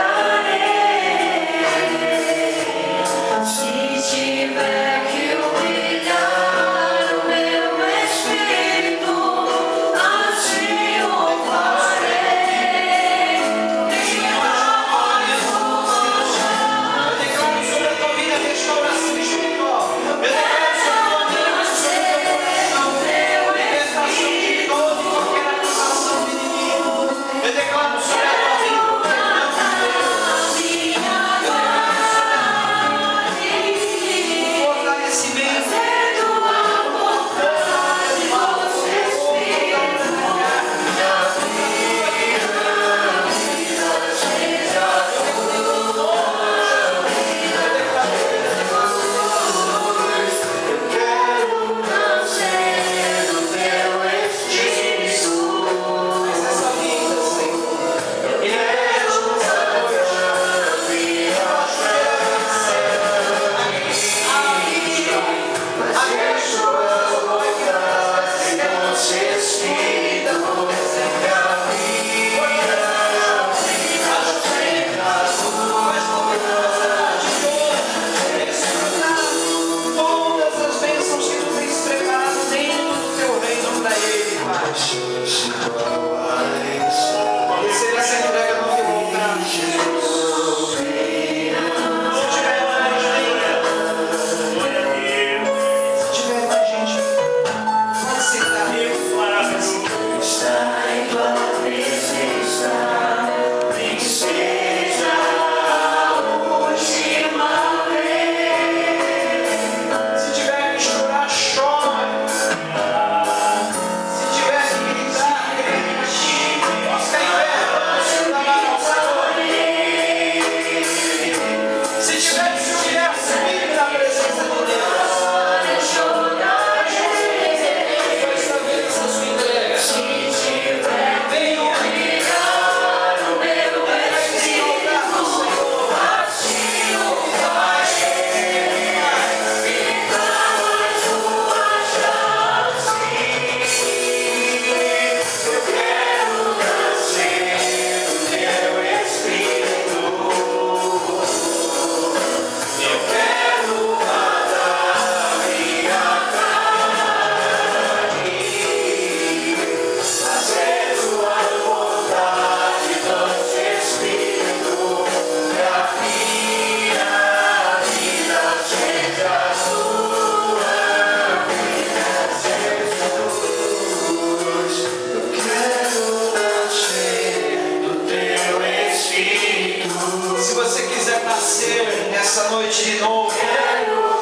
nascer nessa noite de novo.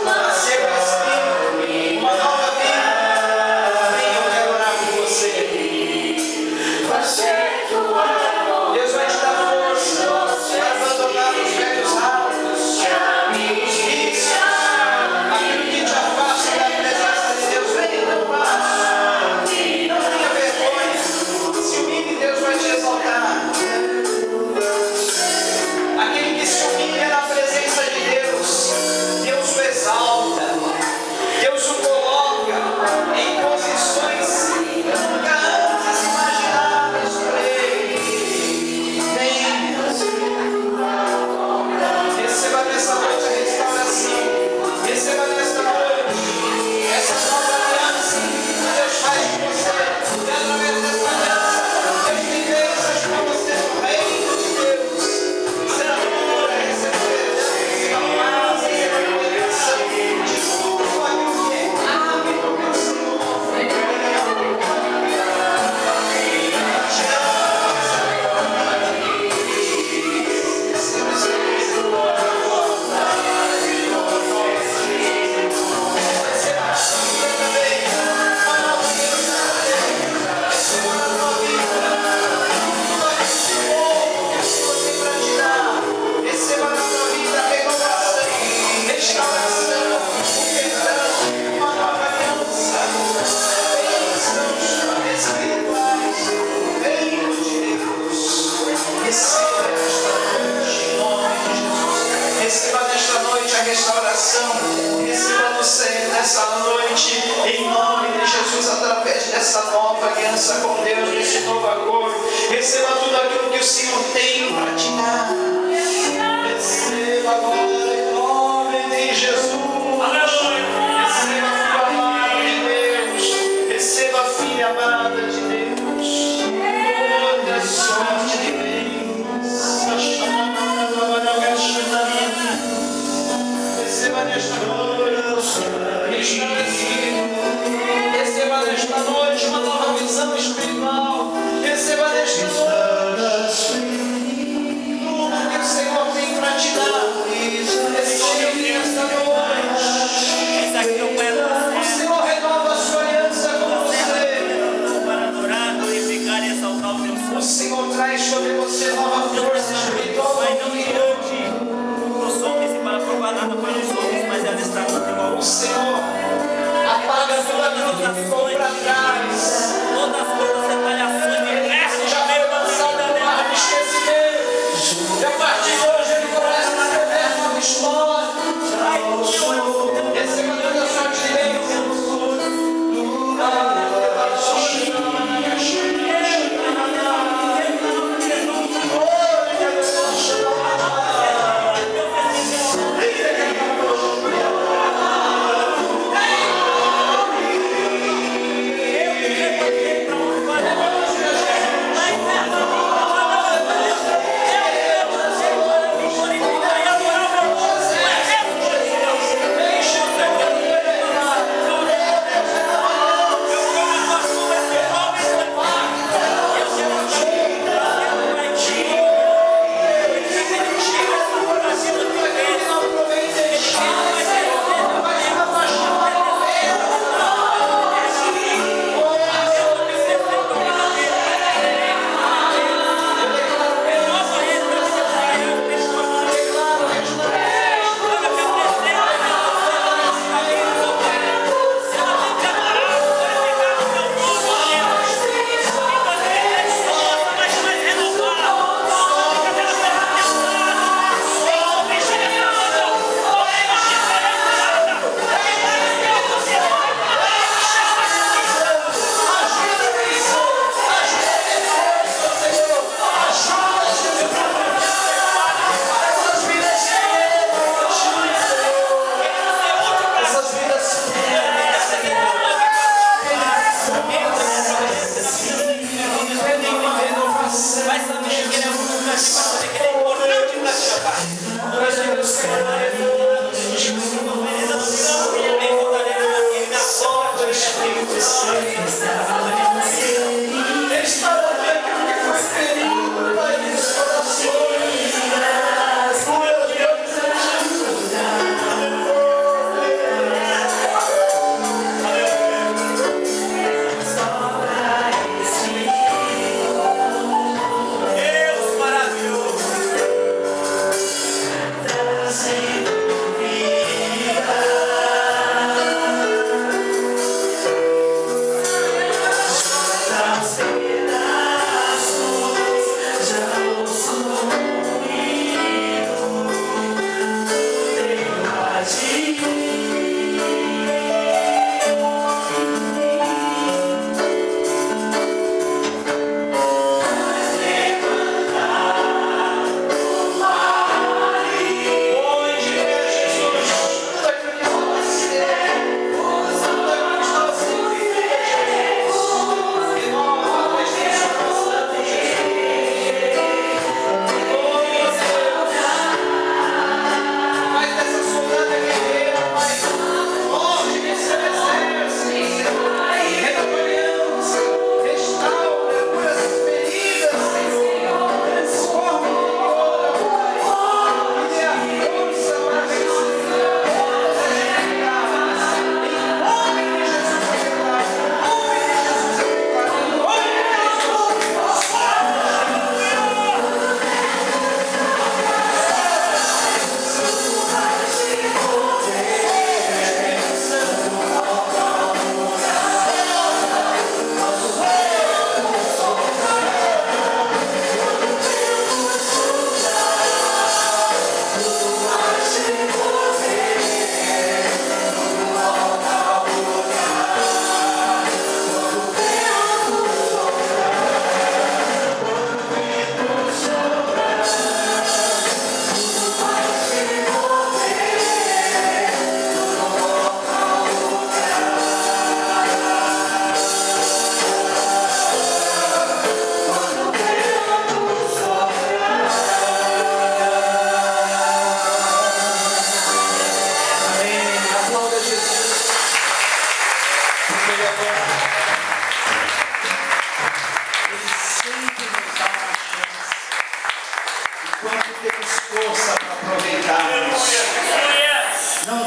Nascer no Espírito, uma nova vida. Vem, eu quero orar por você. Deus vai te dar força para abandonar os velhos hábitos, os vícios, aquilo que te afasta da presença de Deus. Vem, não passe. Não tenha vergonha. Se humilhe, Deus vai te exaltar. Aquele que se humilha na presença de Deus, Deus o exalta. Deus o coloca em posições nunca antes imagináveis por Ele. Venha. Receba nessa noite a restauração. Receba nesta noite essa nova aliança que Deus faz com você. E através dessa aliança, Deus tem bênçãos para você no reino de Deus. Será cura, receba perdão, receba paz, receba proteção de tudo aquilo que é hábito do Senhor. Receba na sua vida renovação, restauração, o perdão, uma nova aliança, bênçãos espirituais, reino de Deus. Receba nesta noite, em nome de Jesus. Receba nesta noite a restauração. Receba nessa noite, em nome de Jesus, através dessa nova aliança com Deus, desse novo acordo. Receba tudo aquilo que o Senhor tem para te dar. Receba agora em nome de Jesus. Aleluia. Receba a filha amada de Deus. Receba a filha amada de Deus. Toda sorte de bênçãos. Receba nesta noite. Receba nesta noite uma nova visão espiritual. Receba nesta noite tudo que o Senhor tem para te dar.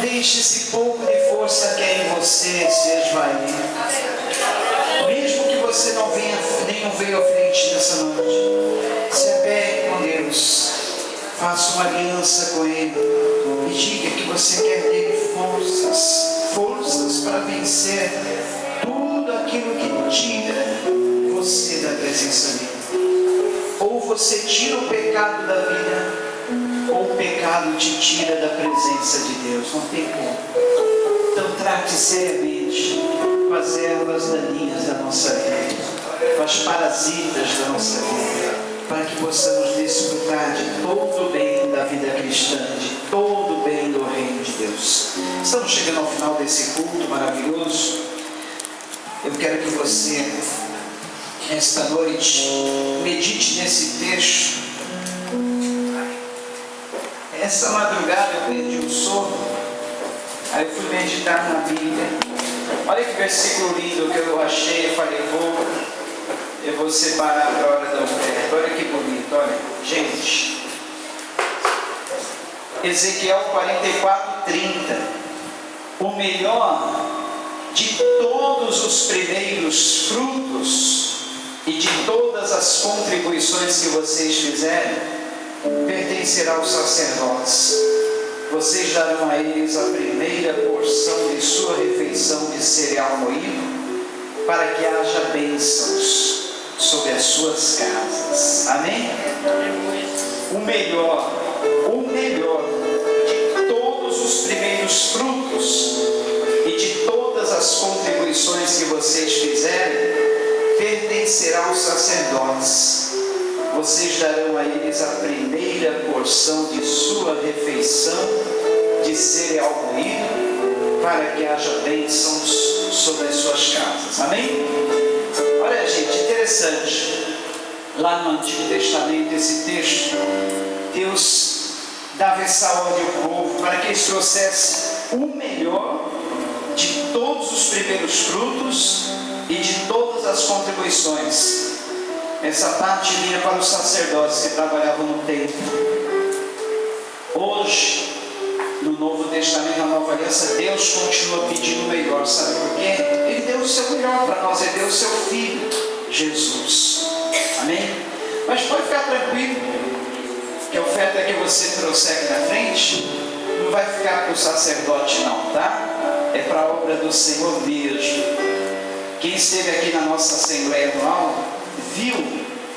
deixe esse pouco de força que é em você se esvair. Mesmo que você não venha, nem veio à frente nessa noite, se apegue com Deus, faça uma aliança com Ele e diga que você quer dele forças para vencer tudo aquilo que tira você da presença dele. Ou você tira o pecado da vida, ou o pecado te tira da presença de Deus. Não tem como. Então trate seriamente com as ervas daninhas da nossa vida, com as parasitas da nossa vida, para que possamos desfrutar de todo o bem da vida cristã, de todo o bem do reino de Deus. Estamos chegando ao final desse culto maravilhoso. Eu quero que você, esta noite, medite nesse texto. Essa madrugada eu perdi um sono, aí eu fui meditar na Bíblia. Olha que versículo lindo que eu achei. Eu falei, eu vou separar para a hora da oferta. Olha que bonito, olha, gente. Ezequiel 44:30. O melhor de todos os primeiros frutos e de todas as contribuições que vocês fizerem pertencerá aos sacerdotes. Vocês darão a eles a primeira porção de sua refeição de cereal moído, para que haja bênçãos sobre as suas casas. Amém? O melhor de todos os primeiros frutos e de todas as contribuições que vocês fizerem pertencerá aos sacerdotes. Vocês darão a eles a primeira porção de sua refeição de cereal moído, para que haja bênçãos sobre as suas casas. Amém? Olha, gente, interessante. Lá no Antigo Testamento, esse texto, Deus dava essa ordem ao povo para que eles trouxessem o melhor de todos os primeiros frutos e de todas as contribuições. Essa parte vinha para os sacerdotes que trabalhavam no templo. Hoje, no Novo Testamento, na Nova Aliança, Deus continua pedindo o melhor. Sabe por quê? Ele deu o seu melhor para nós. Ele deu o seu Filho, Jesus. Amém? Mas pode ficar tranquilo, que a oferta que você trouxer aqui na frente não vai ficar para o sacerdote não, tá? É para a obra do Senhor mesmo. Quem esteve aqui na nossa Assembleia Anual viu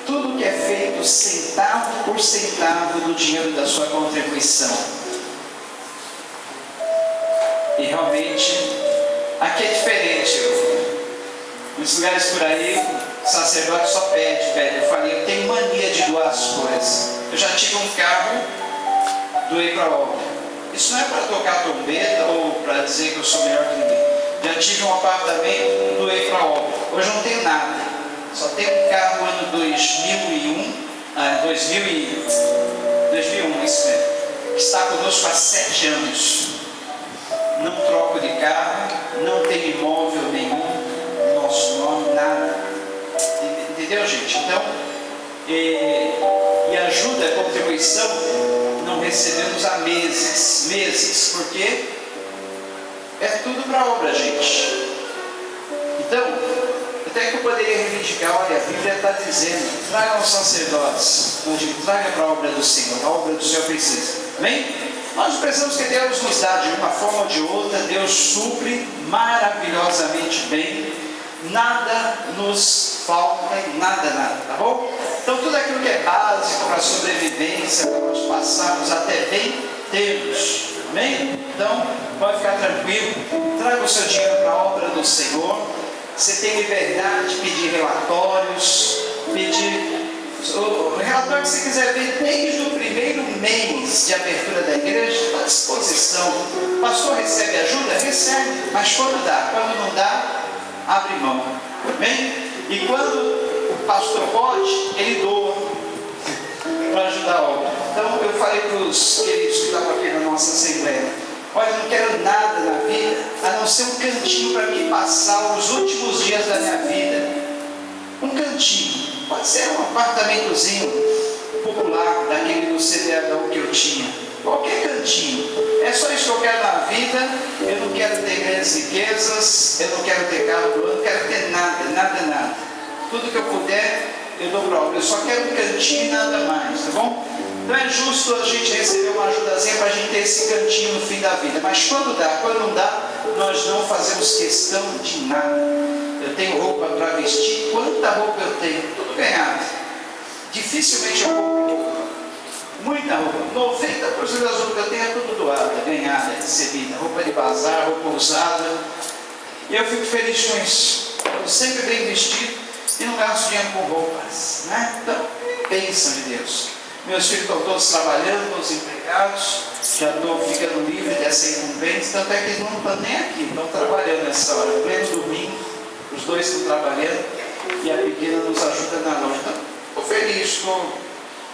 tudo que é feito centavo por centavo do dinheiro da sua contribuição. E realmente aqui é diferente. Nos lugares por aí, o sacerdote só pede. Eu falei, eu tenho mania de doar as coisas. Eu já tive um carro, doei para a obra. Isso não é para tocar trombeta ou para dizer que eu sou melhor que ninguém. Já tive um apartamento, doei para a obra. Hoje eu não tenho nada. Só tenho um carro ano 2001, isso mesmo, que está conosco há 7 anos. Não troco de carro, não tenho imóvel nenhum, nosso nome, nada. Entendeu, gente? Então, e ajuda, a contribuição, não recebemos há meses, porque é tudo para a obra, gente. Então, até que eu poderia reivindicar, olha, a Bíblia está dizendo, traga aos sacerdotes, não digo, traga para a obra do Senhor, a obra do Senhor precisa. Amém? Nós precisamos que Deus nos dá de uma forma ou de outra. Deus supre maravilhosamente bem, nada nos falta, nada, tá bom? Então tudo aquilo que é básico para a sobrevivência, para nós passarmos até bem, temos. Amém? Então, pode ficar tranquilo, traga o seu dinheiro para a obra do Senhor. Você tem liberdade de pedir relatórios, o relatório que você quiser ver desde o primeiro mês de abertura da igreja, está à disposição. O pastor recebe ajuda? Recebe, mas quando dá, quando não dá, abre mão. Amém? E quando o pastor pode, ele doa para ajudar a obra. Então eu falei para os queridos que estavam aqui na nossa assembleia, olha, eu não quero nada na vida, a não ser um cantinho para me passar os últimos dias da minha vida. Um cantinho, pode ser um apartamentozinho popular, daquele do CDHU que eu tinha. Qualquer cantinho. É só isso que eu eu quero na vida, eu não quero ter grandes riquezas, eu não quero ter carro, eu não quero ter nada. Tudo que eu puder, eu dou para obra. Eu só quero um cantinho e nada mais, tá bom? Então é justo a gente receber uma ajudazinha para a gente ter esse cantinho no fim da vida. Mas quando dá, quando não dá, nós não fazemos questão de nada. Eu tenho roupa para vestir, quanta roupa eu tenho? Tudo ganhado. Dificilmente eu compro roupa. Muita roupa. 90% das roupas que eu tenho é tudo doada, ganhada, recebida. Roupa de bazar, roupa usada. E eu fico feliz com isso. Eu sempre bem vestido e não gasto dinheiro com roupas, né? Então, bênção de Deus. Meus filhos estão todos trabalhando, todos empregados. Já estou ficando livre dessa incumbência. Tanto é que eles não estão nem aqui, estão trabalhando nessa hora. Pleno domingo, os dois estão trabalhando e a pequena nos ajuda na loja. Então, estou feliz, estou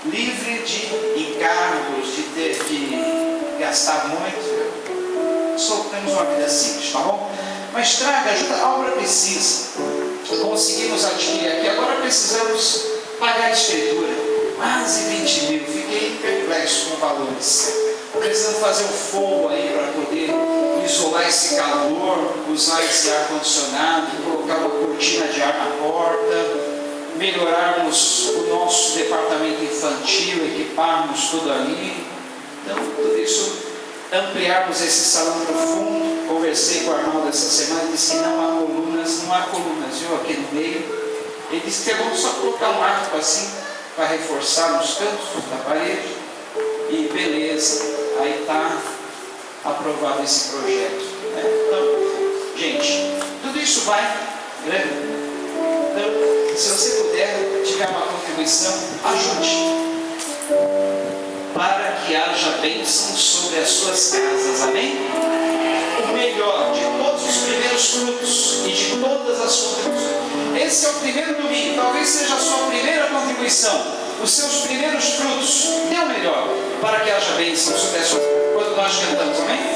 livre de encargos, de ter que gastar muito. Só temos uma vida simples, tá bom? Mas traga ajuda, a obra precisa. Conseguimos adquirir aqui, agora precisamos pagar a escritura. Quase 20 mil, fiquei perplexo com valores. Precisamos fazer um fogo aí para poder isolar esse calor, usar esse ar-condicionado, colocar uma cortina de ar na porta, melhorarmos o nosso departamento infantil, equiparmos tudo ali. Então, tudo isso, ampliarmos esse salão para o fundo. Conversei com o Arnaldo essa semana, ele disse que não há colunas, viu, aqui no meio. Ele disse que é bom só colocar um arco assim, para reforçar nos cantos da parede. E beleza, aí está aprovado esse projeto, né? Então, gente, tudo isso vai, né? Então, se você puder tiver uma contribuição, ajude, para que haja bênção sobre as suas casas, amém? O melhor de todos os primeiros frutos e de todas as contribuições. Esse é o primeiro domingo, talvez seja a sua primeira contribuição, os seus primeiros frutos. Dê o melhor, para que haja bênção sobre as suas casas. Quando nós cantamos, amém?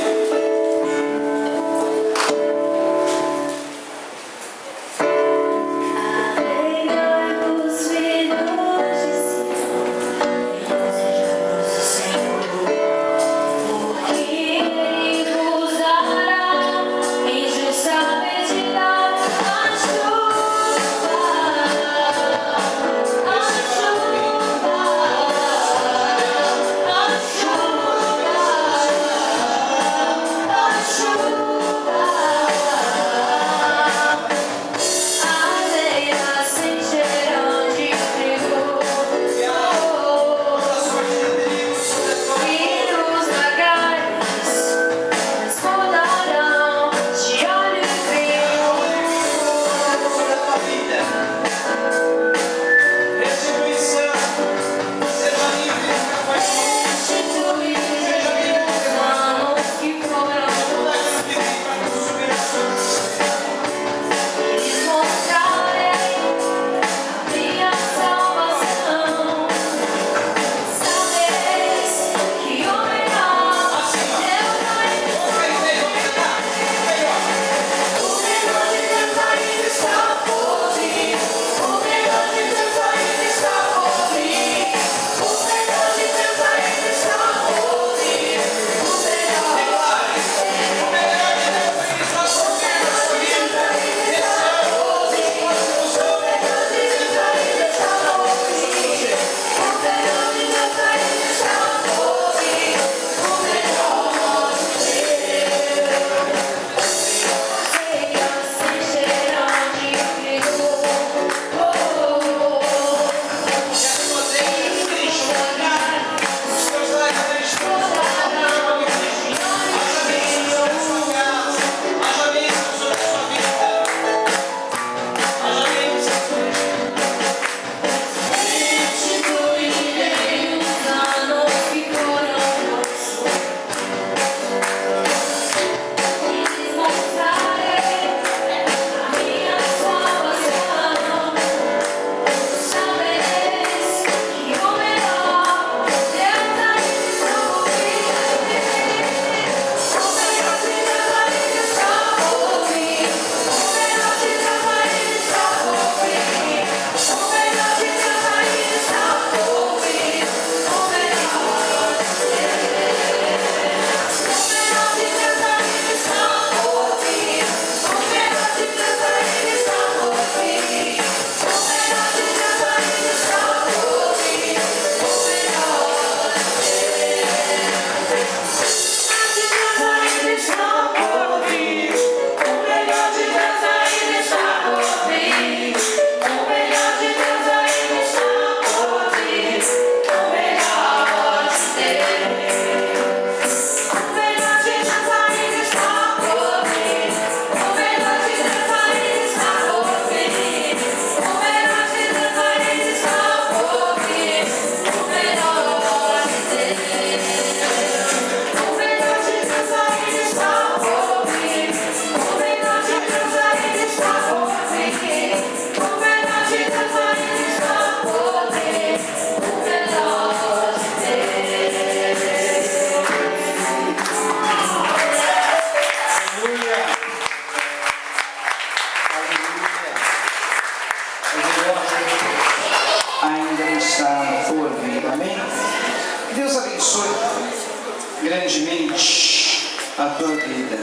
a tua vida.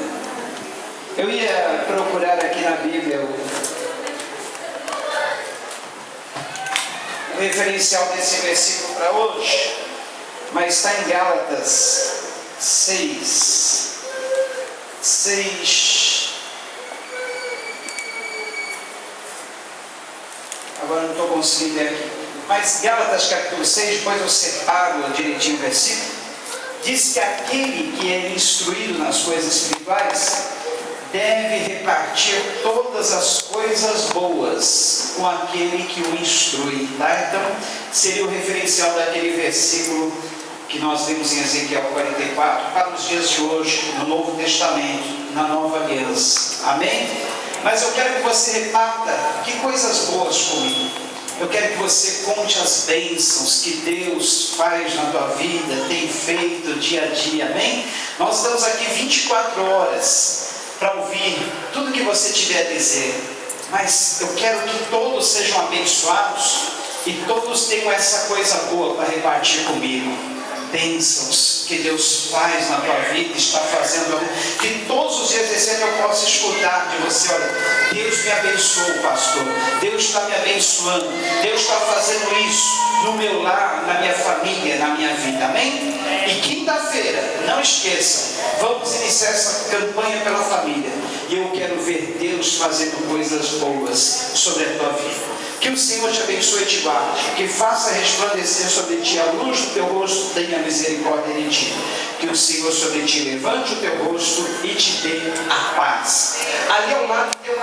Eu ia procurar aqui na Bíblia o referencial desse versículo para hoje, mas está em Gálatas 6. Agora não estou conseguindo ler aqui. Mas Gálatas capítulo 6, depois eu separo direitinho o versículo, diz que aquele que é instruído nas coisas espirituais deve repartir todas as coisas boas com aquele que o instrui, tá? Então, seria o referencial daquele versículo que nós vimos em Ezequiel 44 para os dias de hoje, no Novo Testamento, na Nova Aliança. Amém? Mas eu quero que você reparta que coisas boas comigo. Eu quero que você conte as bênçãos que Deus faz na tua vida, tem feito dia a dia, amém? Nós estamos aqui 24 horas para ouvir tudo que você tiver a dizer, mas eu quero que todos sejam abençoados e todos tenham essa coisa boa para repartir comigo. Bênçãos que Deus faz na tua vida, está fazendo, que todos os dias desse ano eu possa escutar de você: olha, Deus me abençoou, pastor, Deus está me abençoando, Deus está fazendo isso no meu lar, na minha família, na minha vida, amém? E quinta-feira, não esqueçam, vamos iniciar essa campanha pela família, e eu quero ver Deus fazendo coisas boas sobre a tua vida. Que o Senhor te abençoe e te guarde, que faça resplandecer sobre ti a luz do teu rosto, tenha misericórdia de ti. Que o Senhor sobre ti levante o teu rosto e te dê a paz. Ali ao lado tem uma